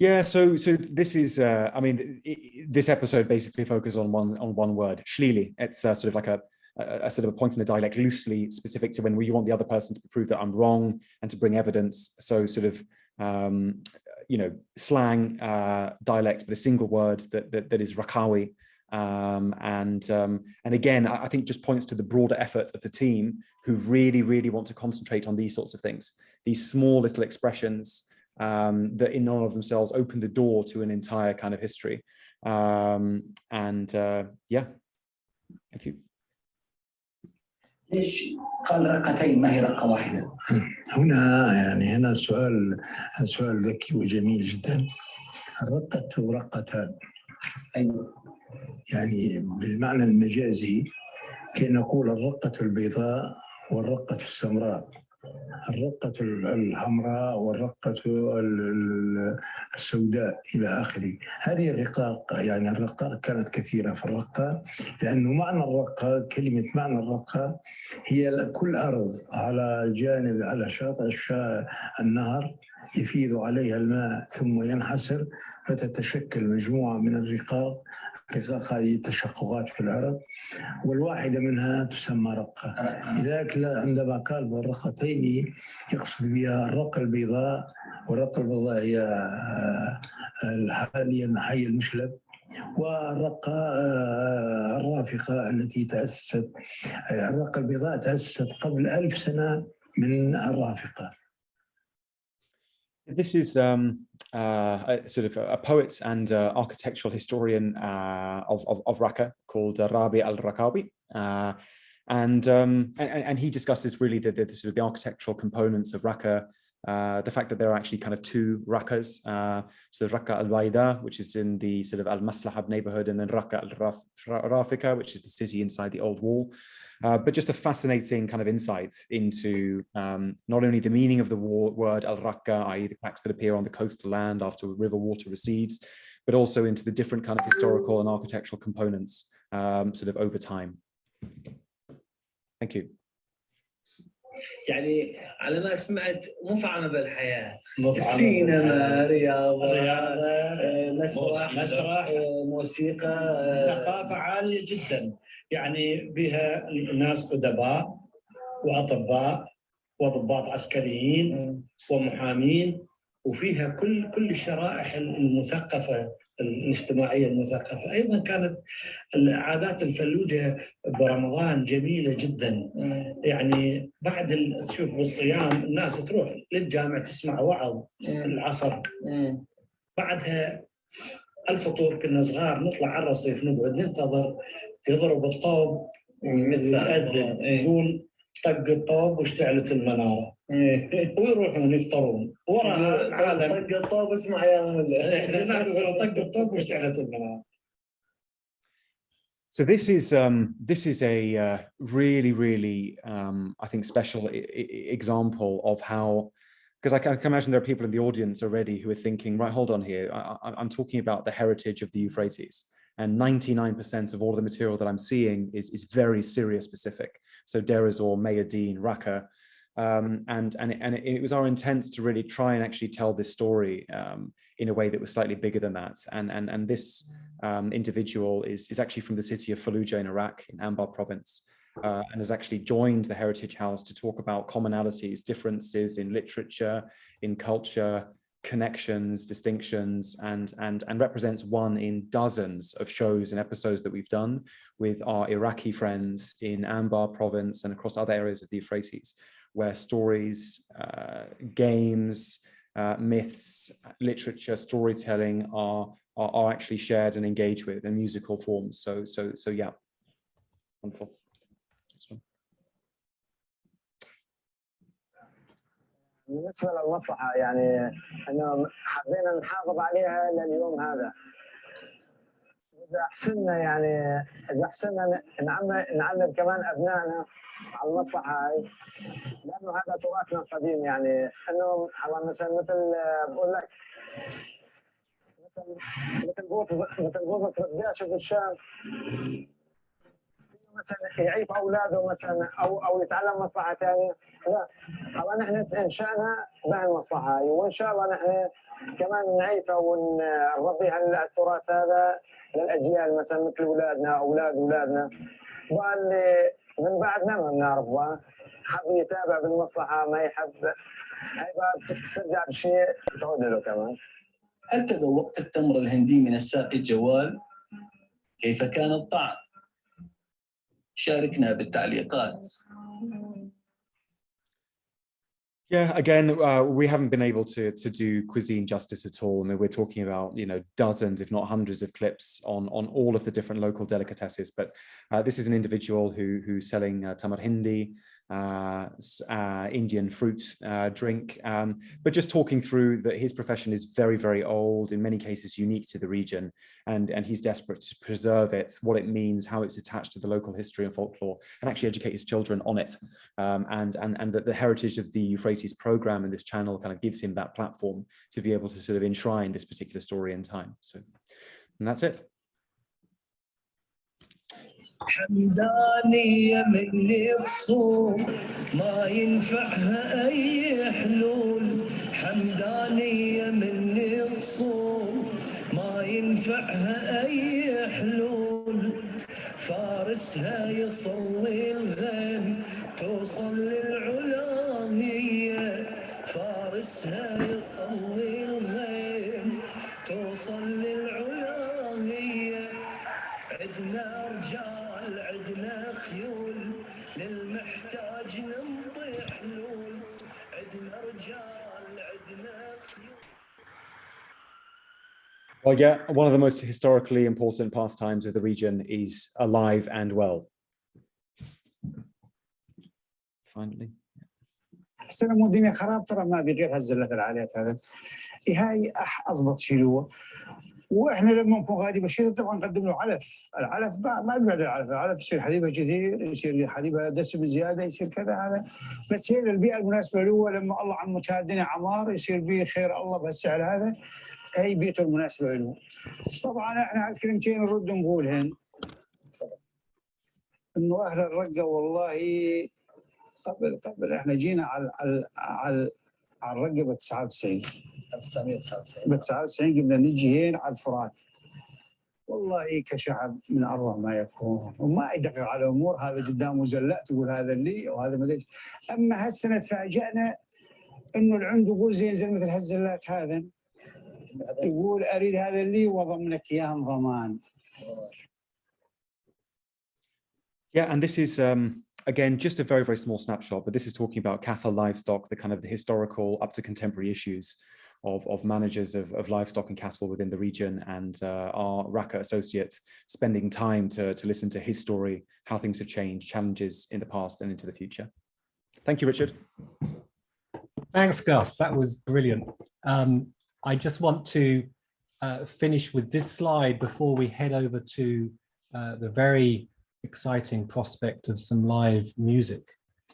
Yeah, so this is, I mean, this episode basically focuses on one word, shlili. It's sort of like a sort of a point in the dialect loosely specific to when you want the other person to prove that I'm wrong and to bring evidence. So sort of, you know, slang dialect, but a single word that is Raqawi. And again, I think just points to the broader efforts of the team who really want to concentrate on these sorts of things, these small little expressions that in and of themselves open the door to an entire kind of history. Yeah, thank you. ليش قال رقتين ما هي رقة واحدة؟ هنا سؤال ذكي وجميل جدا. الرقة ورقتان. أيوة. يعني بالمعنى المجازي كي نقول الرقة البيضاء والرقة السمراء، الرقة الحمراء والرقة السوداء إلى آخره. هذه الرقاق، يعني الرقاق كانت كثيرة في الرقة، لأنه معنى الرقة، كلمة معنى الرقة هي كل أرض على جانب على شاطئ النهر يفيض عليها الماء ثم ينحسر فتتشكل مجموعة من الرقاق. الرقاق هذه تشققات في الأرض والواحدة منها تسمى رقة. لذلك عندما قال بالرقتين يقصد بها الرقة البيضاء، والرقة البيضاء هي حاليا حي المشلب، والرقة الرافقة التي تأسست، الرقة البيضاء تأسست قبل 1000 سنة من الرافقة. This is sort of a poet and architectural historian of Raqqa called Rabi al-Raqabi, and he discusses really the sort of the architectural components of Raqqa, the fact that there are actually kind of two Raqqas, so Raqqa al-Baida, which is in the sort of al-Maslahab neighborhood, and then Raqqa al-Rafika, which is the city inside the old wall. But just a fascinating kind of insight into not only the meaning of the word al-Raqqa, i.e. the cracks that appear on the coastal land after river water recedes, but also into the different kind of historical and architectural components sort of over time. Thank you. يعني على ما سمعت مفعمة بالحياة، السينما، رياضة، مسرح، موسيقى، ثقافة عالية جدا، يعني بها ناس أدباء وأطباء وضباط عسكريين ومحامين، وفيها كل الشرائح المثقفة الاجتماعية المثقفة. أيضا كانت العادات الفلوجة برمضان جميلة جدا، يعني بعد تشوف بالصيام الناس تروح للجامع تسمع وعظ العصر، بعدها الفطور كنا صغار نطلع على الرصيف نقعد ننتظر يضرب الطوب ويأذن يقول طق الطوب واشتعلت المنارة ويروحون يفطرون وراها العالم طق الطوب اسمع يا مولى. احنا نقول طق الطوب واشتعلت المنارة. So this is a really I think special example of how, because I can imagine there are people in the audience already who are thinking, right, hold on here, I'm talking about the heritage of the Euphrates, and 99% of all the material that I'm seeing is very Syria specific. So Deir ez-Zor, Mayadeen, Raqqa, and it was our intent to really try and actually tell this story in a way that was slightly bigger than that. And this individual is actually from the city of Fallujah in Iraq, in Anbar province, and has actually joined the Heritage House to talk about commonalities, differences in literature, in culture, connections, distinctions, and represents one in dozens of shows and episodes that we've done with our Iraqi friends in Anbar province and across other areas of the Euphrates, where stories, games, myths, literature, storytelling are actually shared and engaged with in musical forms. So yeah, wonderful. بالنسبة للمصلحة يعني أنه حبينا نحافظ عليها لليوم هذا. إذا حسنا نعلم كمان أبنائنا على المصلحة هاي، لأنه هذا تراثنا القديم. يعني أنه مثلا مثل بقول لك مثل بوظة الداشة في الشام، مثلا يعيب اولاده مثلا او يتعلم مصلحه ثانيه. لا، طبعا نحن انشانا بهالمصلحه هاي، وان شاء الله نحن كمان نعيفها ونربي هالتراث هذا للاجيال، مثلا مثل اولادنا اولاد اولادنا، واللي من بعدنا ما بنعرف حب يتابع بالمصلحه ما يحب هاي بترجع بشيء تعود له كمان. هل تذوقت التمر الهندي من الساقي الجوال؟ كيف كان الطعم؟ شاركنا بالتعليقات. Yeah, again, we haven't been able to do cuisine justice at all. I mean, we're talking about, you know, dozens, if not hundreds of clips on all of the different local delicatesses. But this is an individual who's selling tamar hindi, Indian fruit drink, but just talking through that his profession is very, very old, in many cases unique to the region, and he's desperate to preserve it, what it means, how it's attached to the local history and folklore, and actually educate his children on it, and that the heritage of the Euphrates program and this channel kind of gives him that platform to be able to sort of enshrine this particular story in time. So, and that's it. حمدانية مني خصوم ما ينفعها أي حلول، حمدانية مني خصوم ما ينفعها أي حلول، فارسها يصلي الغيم توصل للعلا هي، فارسها يصلي الغيم توصل للعلا هي، عدنا رجال عدنا خيول للمحتاج ننطي حلول، عدنا رجال عدنا خيول. Well, yeah, one of the most historically important pastimes of the region is alive and well. Finally. السنة مو الدنيا خراب، ترى ما بغير هالزلات العاليات هذا. هاي أضبط شيلوه، واحنا لما نكون غادي بشيل طبعا نقدم له علف، العلف ما بيبعد العلف يصير حليبه كثير، يصير حليبه دسم زياده، يصير كذا هذا، بس هي البيئه المناسبه له، لما الله عم مساعدنا عمار يصير به خير الله بهالسعر هذا، هي بيئته المناسبه له. طبعا احنا هالكلمتين نرد نقولهن انه اهل الرقه والله قبل احنا جينا على الرقبه 99 1999 ب 99 قبل نجي هنا على الفرات. والله كشعب من اروع ما يكون وما يدقق على امور، هذا قدامه زلات تقول هذا اللي وهذا ما ادري. اما هالسنه تفاجئنا انه اللي عنده يقول زين مثل هالزلات هذا يقول اريد هذا اللي وضمنك اياه ضمان. Yeah, and this is again just a very, very small snapshot, but this is talking about cattle, livestock, the kind of the historical up to contemporary issues of managers of livestock and cattle within the region, and our Raqqa associate spending time to listen to his story, how things have changed, challenges in the past and into the future. Thank you, Richard. Thanks, Gus. That was brilliant. I just want to finish with this slide before we head over to the very exciting prospect of some live music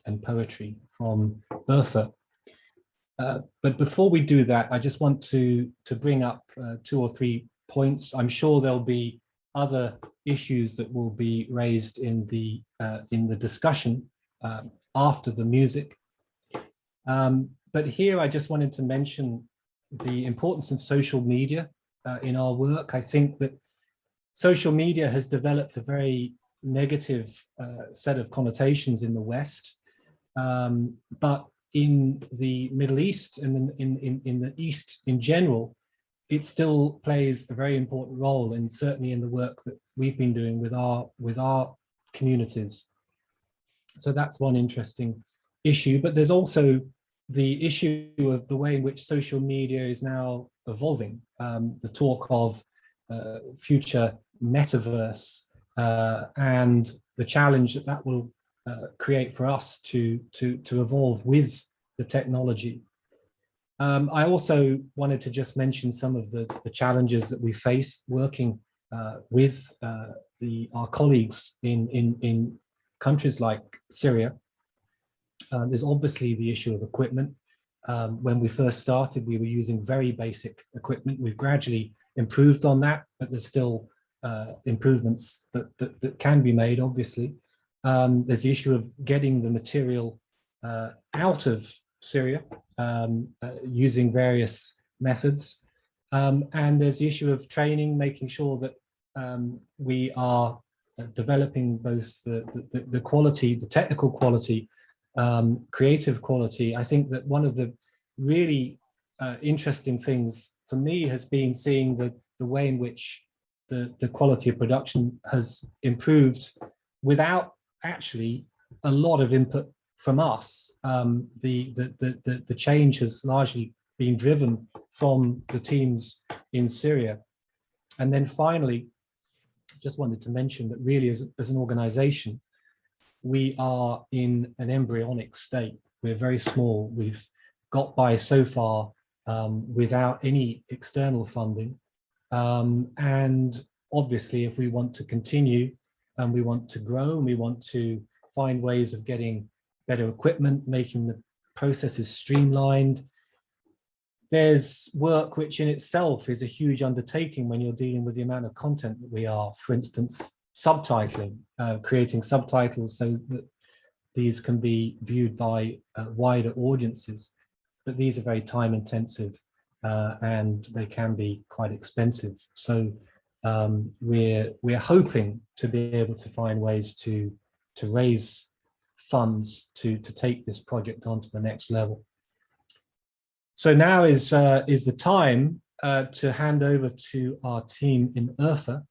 and poetry from Bertha. But before we do that, I just want to bring up 2 or 3 points. I'm sure there'll be other issues that will be raised in the discussion after the music. But here I just wanted to mention the importance of social media in our work. I think that social media has developed a very negative set of connotations in the West, but in the Middle East and in the East in general, it still plays a very important role, and certainly in the work that we've been doing with our communities. So that's one interesting issue. But there's also the issue of the way in which social media is now evolving. The talk of future metaverse and the challenge that will create for us to evolve with the technology. I also wanted to just mention some of the challenges that we face working with our colleagues in countries like Syria. There's obviously the issue of equipment. When we first started, we were using very basic equipment. We've gradually improved on that, but there's still improvements that can be made, obviously. There's the issue of getting the material out of Syria using various methods. And there's the issue of training, making sure that we are developing both the quality, the technical quality, creative quality. I think that one of the really interesting things for me has been seeing the way in which the quality of production has improved without actually a lot of input from us. The change has largely been driven from the teams in Syria. And then finally, just wanted to mention that really as an organization, we are in an embryonic state. We're very small. We've got by so far without any external funding. And obviously, if we want to continue and we want to grow and we want to find ways of getting better equipment, making the processes streamlined, there's work which in itself is a huge undertaking when you're dealing with the amount of content that we are. For instance, subtitling, creating subtitles so that these can be viewed by wider audiences. But these are very time intensive and they can be quite expensive. So we're hoping to be able to find ways to raise funds to take this project on to the next level. So now is the time to hand over to our team in Urfa.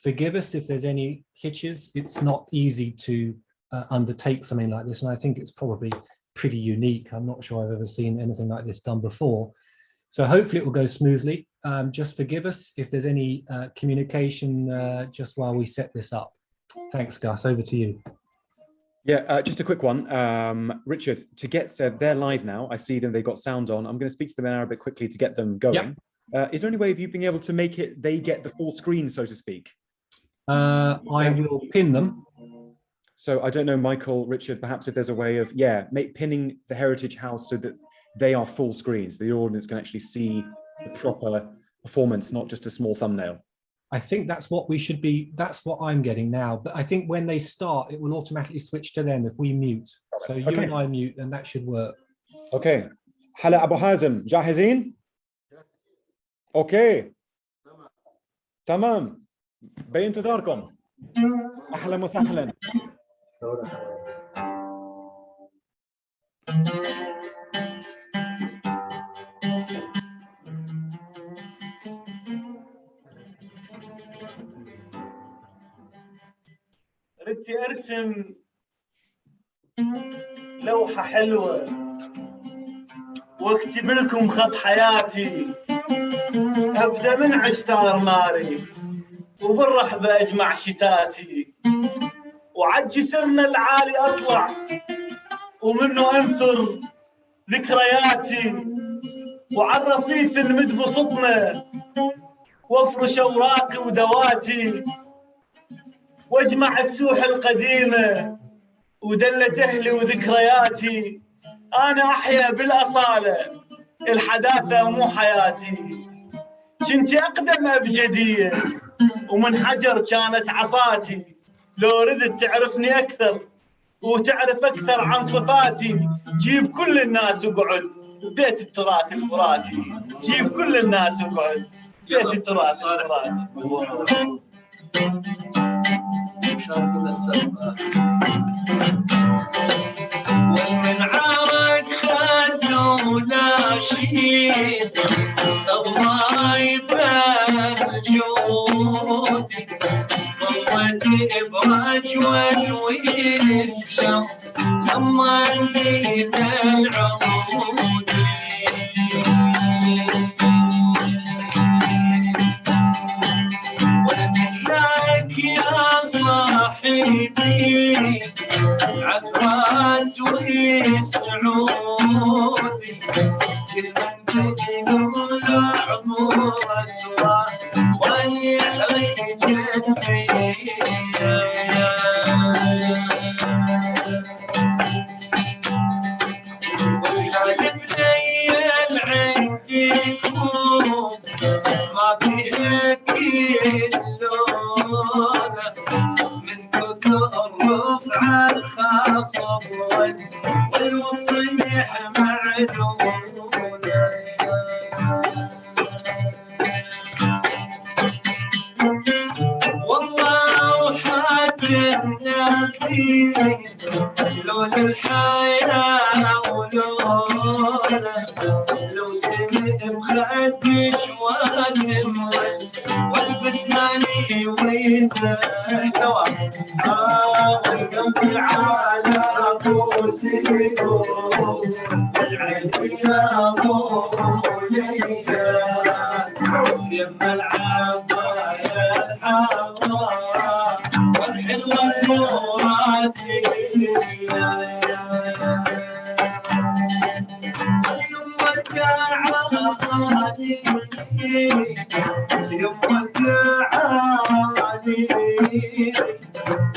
Forgive us if there's any hitches. It's not easy to undertake something like this, and I think it's probably pretty unique. I'm not sure I've ever seen anything like this done before. So hopefully it will go smoothly. Just forgive us if there's any communication just while we set this up. Thanks, Gus. Over to you. Yeah, just a quick one. Richard, to get, they're live now. I see them, they've got sound on. I'm going to speak to them in Arabic quickly to get them going. Yep. Is there any way of you being able to make it, they get the full screen, so to speak? I will pin them. So I don't know, Michael, Richard, perhaps if there's a way of, pinning the Heritage House so that they are full screens. The audience can actually see the proper performance, not just a small thumbnail. I think that's what we should be, that's what I'm getting now. But I think when they start, it will automatically switch to them if we mute. So you and I mute and that should work. اوكي. حلا ابو حازم جاهزين؟ اوكي تمام بانتظاركم. اهلا وسهلا. ردت ارسم لوحة حلوة واكتب لكم خط حياتي، ابدا من عشتار ناري وبالرحبة اجمع شتاتي، وعد جسرنا العالي اطلع ومنه انثر ذكرياتي، وعد رصيف نمد بسطنا وافرش اوراقي ودواتي، واجمع السوح القديمة ودلة اهلي وذكرياتي. انا احيا بالاصالة الحداثة مو حياتي، كنت اقدم ابجدية ومن حجر كانت عصاتي، لو ردت تعرفني اكثر وتعرف اكثر عن صفاتي، جيب كل الناس وقعد بيت التراث الفراتي، جيب كل الناس وقعد بيت التراث الفراتي. شاركنا السبب ومن عارك خدوا ناشيد الله يبارك جودي، ضوت ابراج والويل لما نجيب العود، ولك يا صاحبي عثرات وسعودي، كل من تقول عمرت والحق جت فيا، والغالب ليل عندي ما فيها كل لونه، من كثر رفع الخصم والوصيح معلومه، والله وحاجنا كثير لون الحياة ولونه، لو سمت مخدش واسمرت والبسماني وينه سوا، والقلب على قوسيه والعين يا بوليه يم العباية الحمراء والحلوة الفراتي، يمك عالي يمك عالي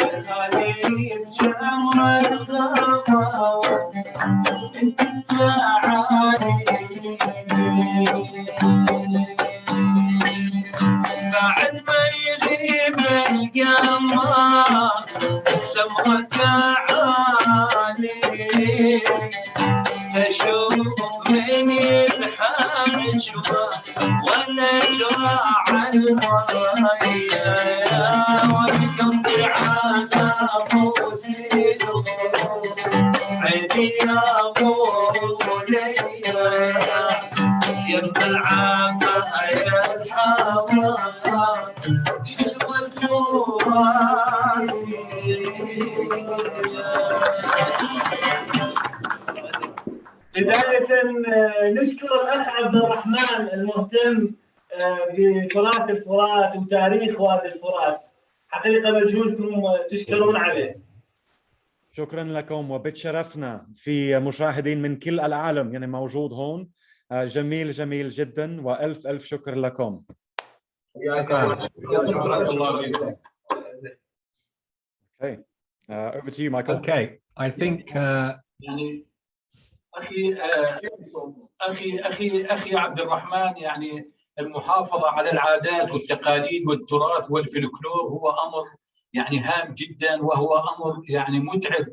الغالي بجمر الغماوة انت تعالي، بعد ما يغيب القمر سمرة عالي، تشوف من يلحم شوى ونجرى على المايه، والقلب على موسيقى عيني يا بوليه يم العباية الحمراء حلوة الفراتي. بداية نشكر الأخ عبد الرحمن المهتم بتراث الفرات وتاريخ وادي الفرات، حقيقة مجهودكم تشكرون عليه. شكرا لكم وبتشرفنا في مشاهدين من كل العالم يعني موجود هون، جميل جميل جدا والف الف شكر لكم. Okay, over to you, Michael. Okay, I think يعني أخي عبد الرحمن، يعني المحافظة على العادات والتقاليد والتراث والفلكلور هو أمر يعني هام جدا، وهو أمر يعني متعب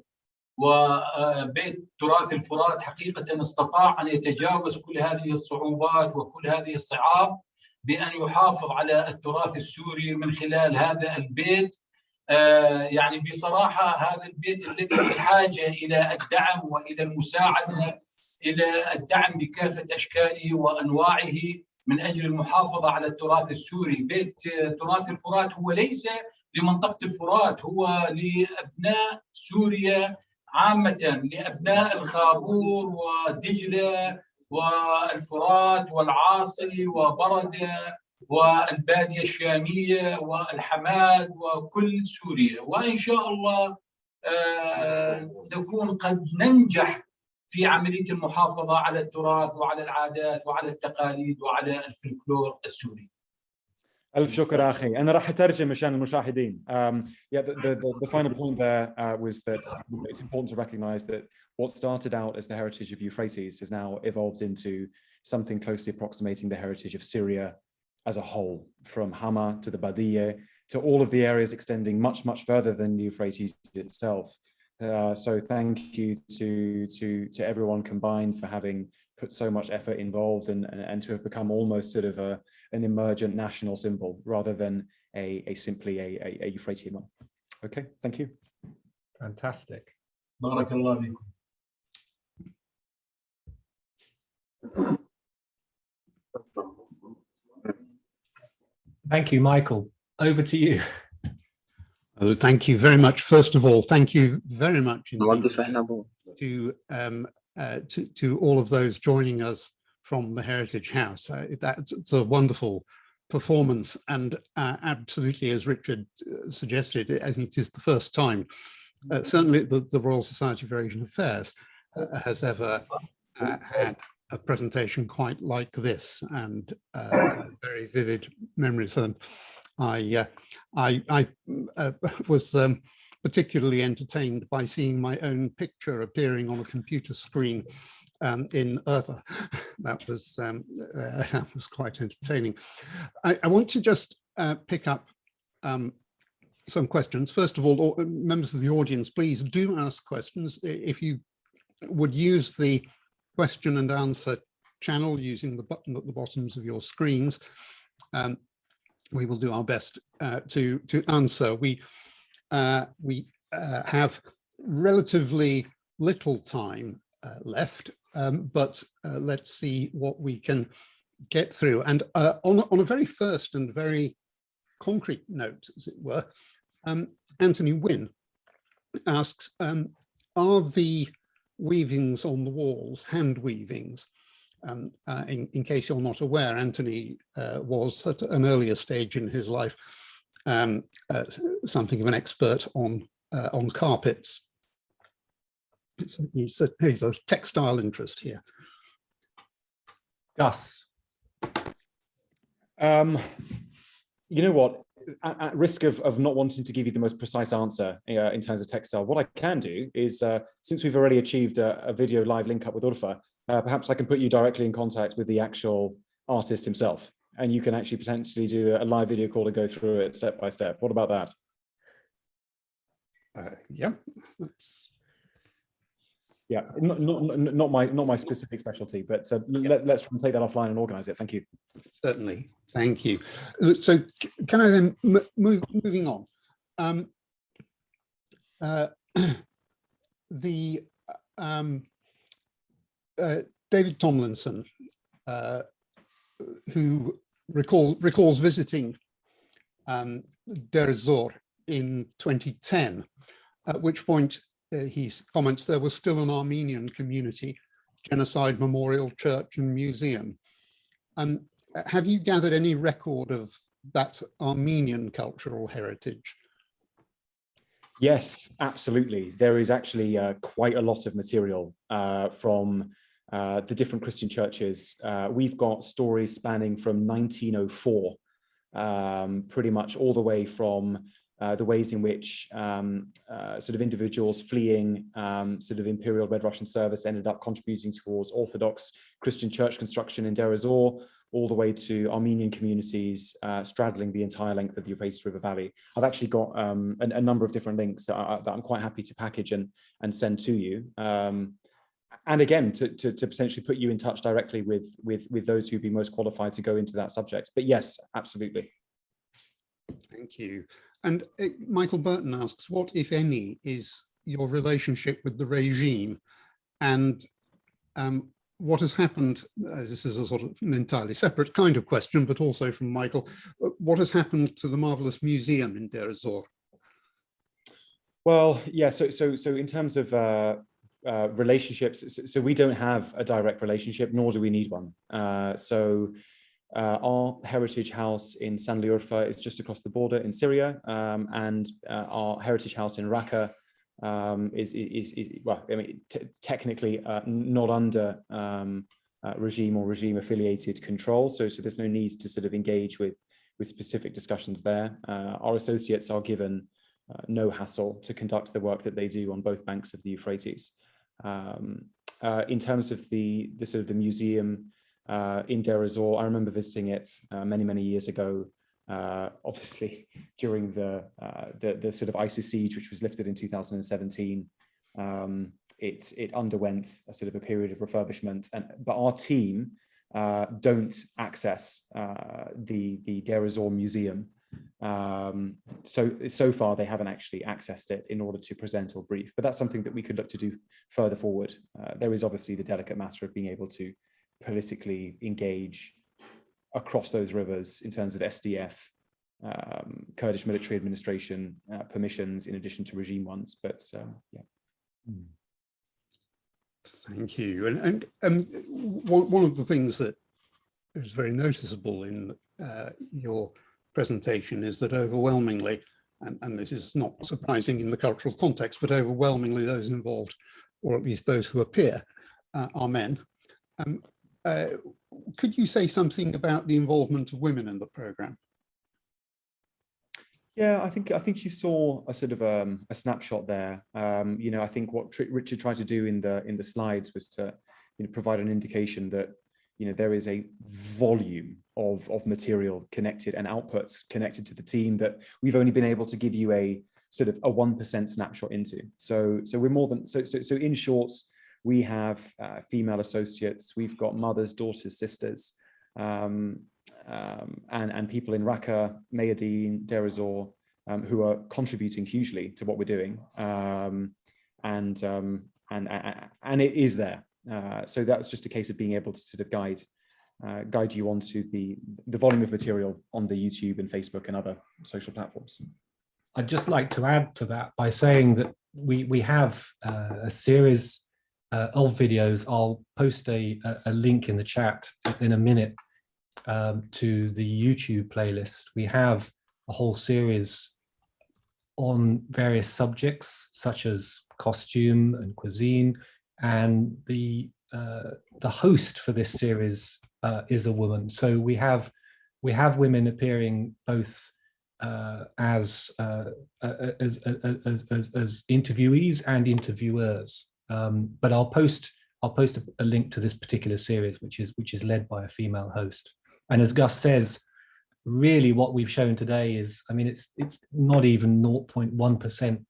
وبيت تراث الفرات حقيقة استطاع أن يتجاوز كل هذه الصعوبات وكل هذه الصعاب بأن يحافظ على التراث السوري من خلال هذا البيت. يعني بصراحة هذا البيت الذي بحاجة إلى الدعم وإلى المساعدة، إلى الدعم بكافة أشكاله وأنواعه من أجل المحافظة على التراث السوري. بيت تراث الفرات هو ليس لمنطقة الفرات، هو لأبناء سوريا عامة، لأبناء الخابور ودجلة والفرات والعاصي وبردة والبادية الشامية والحماد وكل سوريا. وإن شاء الله نكون قد ننجح في عملية المحافظة على التراث وعلى العادات وعلى التقاليد وعلى الفلكلور السوري. ألف شكر أخي. أنا راح أترجم مشان المشاهدين. Yeah, the final point there was that it's important to recognize that what started out as the heritage of Euphrates has now evolved into something closely approximating the heritage of Syria as a whole, from Hama to the Badiyeh to all of the areas extending much, much further than the Euphrates itself. So thank you to everyone combined for having put so much effort involved and to have become almost sort of an emergent national symbol rather than simply a Euphratean one. Okay, thank you. Fantastic. Barakallah fikum. Thank you, Michael. Over to you. Thank you very much. First of all, thank you very much indeed to all of those joining us from the Heritage House. It's a wonderful performance, and absolutely, as Richard suggested, I think it is the first time, certainly the Royal Society of Asian Affairs has ever had a presentation quite like this, and very vivid memories. And I was particularly entertained by seeing my own picture appearing on a computer screen in Eartha. That was quite entertaining. I want to just pick up some questions. First of all, members of the audience, please do ask questions. If you would use the question and answer channel using the button at the bottoms of your screens, we will do our best to answer. We have relatively little time left, but let's see what we can get through. And on a very first and very concrete note, as it were, Anthony Wynne asks, are the weavings on the walls hand weavings? In case you're not aware, Anthony was at an earlier stage in his life something of an expert on carpets. He's a textile interest here. Gus. You know what? At risk of not wanting to give you the most precise answer in terms of textile, what I can do is, since we've already achieved a video live link up with Urfa, perhaps I can put you directly in contact with the actual artist himself, and you can actually potentially do a live video call to go through it step by step. What about that? Yeah. Yeah, not my specific specialty, but let's try and take that offline and organize it. Thank you. Certainly, thank you. So can I then moving on? David Tomlinson, who recalls visiting Deir ez-Zor in 2010, at which point he comments there was still an Armenian community, genocide memorial, church and museum. Have you gathered any record of that Armenian cultural heritage? Yes, absolutely. There is actually quite a lot of material from the different Christian churches. We've got stories spanning from 1904, pretty much all the way from the ways in which sort of individuals fleeing sort of Imperial Red Russian service ended up contributing towards Orthodox Christian church construction in Deir ez-Zor, all the way to Armenian communities straddling the entire length of the Euphrates River Valley. I've actually got a number of different links that I'm quite happy to package and send to you. And again, to potentially put you in touch directly with those who'd be most qualified to go into that subject. But yes, absolutely. Thank you. And Michael Burton asks, what, if any, is your relationship with the regime? And what has happened, this is a sort of an entirely separate kind of question, but also from Michael, what has happened to the marvelous museum in Deir ez-Zor? Well, yeah, so in terms of relationships, so we don't have a direct relationship, nor do we need one. Our heritage house in Sanliurfa is just across the border in Syria, and our heritage house in Raqqa is well, I mean, technically not under regime or regime affiliated control. So there's no need to sort of engage with specific discussions there. Our associates are given no hassle to conduct the work that they do on both banks of the Euphrates. In terms of the sort of the museum in Deir ez-Zor, I remember visiting it many years ago. Obviously, during the sort of ISIS siege, which was lifted in 2017, it underwent a sort of a period of refurbishment. But our team don't access the Deir ez-Zor museum. So far, they haven't actually accessed it in order to present or brief. But that's something that we could look to do further forward. There is obviously the delicate matter of being able to politically engage across those rivers in terms of SDF, Kurdish military administration permissions, in addition to regime ones. But yeah. Thank you. And one of the things that is very noticeable in your presentation is that overwhelmingly, and this is not surprising in the cultural context, but overwhelmingly those involved, or at least those who appear, are men. Could you say something about the involvement of women in the program? Yeah, I think you saw a sort of a snapshot there. You know, I think what Richard tried to do in the slides was to, you know, provide an indication that, you know, there is a volume of material connected and output connected to the team that we've only been able to give you a sort of a 1% snapshot into. So we're more than so in short. We have female associates, we've got mothers, daughters, sisters, and people in Raqqa, Mayadeen, Deir ez-Zor, who are contributing hugely to what we're doing, and it is there. So that's just a case of being able to sort of guide you onto the volume of material on the YouTube and Facebook and other social platforms. I'd just like to add to that by saying that we have a series of videos. I'll post a link in the chat in a minute to the YouTube playlist. We have a whole series on various subjects such as costume and cuisine, and the host for this series is a woman. So we have women appearing both as interviewees and interviewers. But I'll post a link to this particular series, which is led by a female host. And as Gus says, really what we've shown today is, I mean, it's not even 0.1%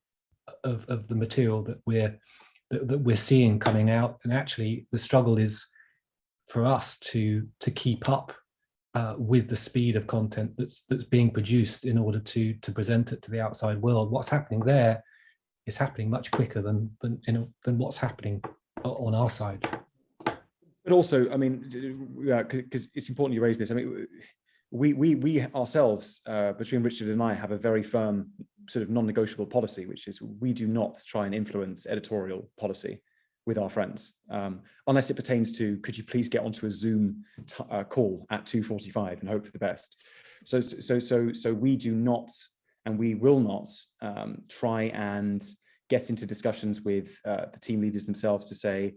of the material that we're seeing coming out. And actually, the struggle is for us to keep up with the speed of content that's being produced in order to present it to the outside world. What's happening there is happening much quicker than what's happening on our side. But also, I mean, because it's important you raise this. I mean, we ourselves, between Richard and I, have a very firm sort of non-negotiable policy, which is we do not try and influence editorial policy with our friends, unless it pertains to, could you please get onto a Zoom call at 2:45 and hope for the best. So we do not, and we will not try and get into discussions with the team leaders themselves to say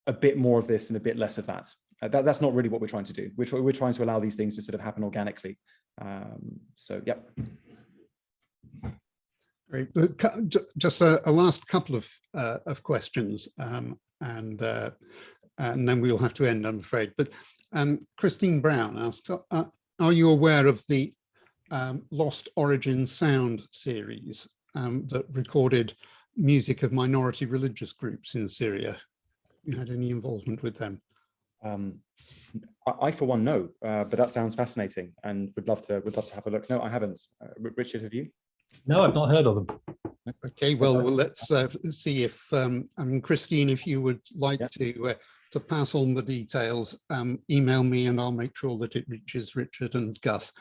a bit more of this and a bit less of that. That's not really what we're trying to do. We're trying to allow these things to sort of happen organically. So, yep. Great. Just a last couple of questions, and then we'll have to end, I'm afraid. But Christine Brown asks, are you aware of the Lost Origin Sound series that recorded music of minority religious groups in Syria? Have you had any involvement with them? I for one, no, but that sounds fascinating and would love to have a look. No, I haven't. Richard, have you? No, I've not heard of them. Okay, well, let's see if, Christine, if you would like to pass on the details, email me and I'll make sure that it reaches Richard and Gus.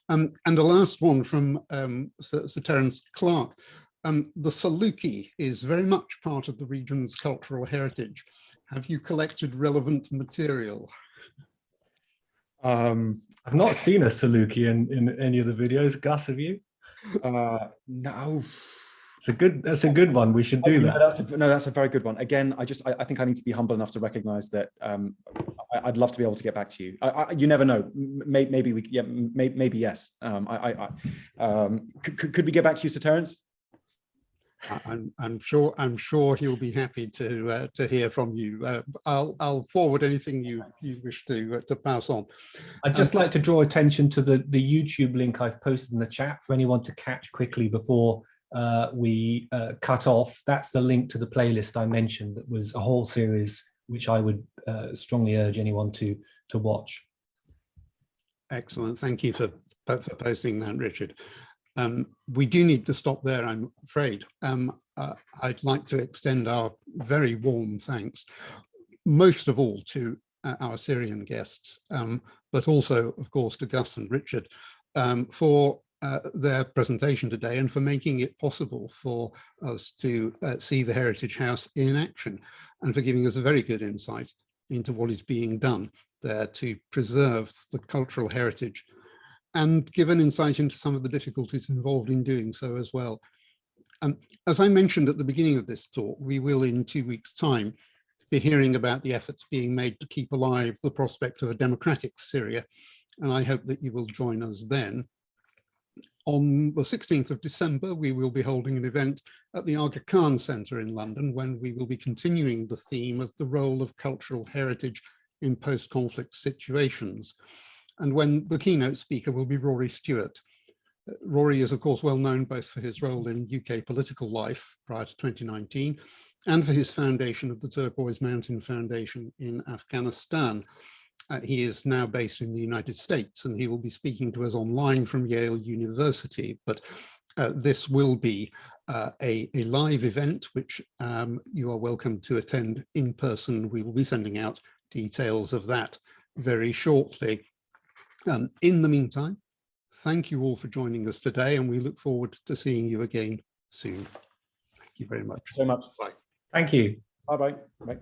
And the last one from Sir Terence Clark. The Saluki is very much part of the region's cultural heritage. Have you collected relevant material? I've not seen a Saluki in any of the videos. Gus, have you? No. That's a good one. We should do that. That's a very good one. Again, I think I need to be humble enough to recognize that I'd love to be able to get back to you. You never know. Maybe maybe yes. Could we get back to you, Sir Terence? I'm sure he'll be happy to hear from you. I'll forward anything you wish to pass on. I'd just like to draw attention to the YouTube link I've posted in the chat for anyone to catch quickly before we cut off. That's the link to the playlist I mentioned. That was a whole series which I would strongly urge anyone to watch. Excellent. Thank you for posting that, Richard. We do need to stop there, I'm afraid. I'd like to extend our very warm thanks, most of all to our Syrian guests, but also, of course, to Gus and Richard for their presentation today and for making it possible for us to see the Heritage House in action and for giving us a very good insight into what is being done there to preserve the cultural heritage and give an insight into some of the difficulties involved in doing so as well. As I mentioned at the beginning of this talk, we will in 2 weeks' time be hearing about the efforts being made to keep alive the prospect of a democratic Syria, and I hope that you will join us then. On the 16th of December, we will be holding an event at the Aga Khan Centre in London when we will be continuing the theme of the role of cultural heritage in post-conflict situations, and when the keynote speaker will be Rory Stewart. Rory is, of course, well known both for his role in UK political life prior to 2019 and for his foundation of the Turquoise Mountain Foundation in Afghanistan. He is now based in the United States and he will be speaking to us online from Yale University, but this will be a live event which you are welcome to attend in person. We will be sending out details of that very shortly. In the meantime, thank you all for joining us today, and we look forward to seeing you again soon. Thank you very much. So much. Bye. Thank you. Bye-bye. Bye.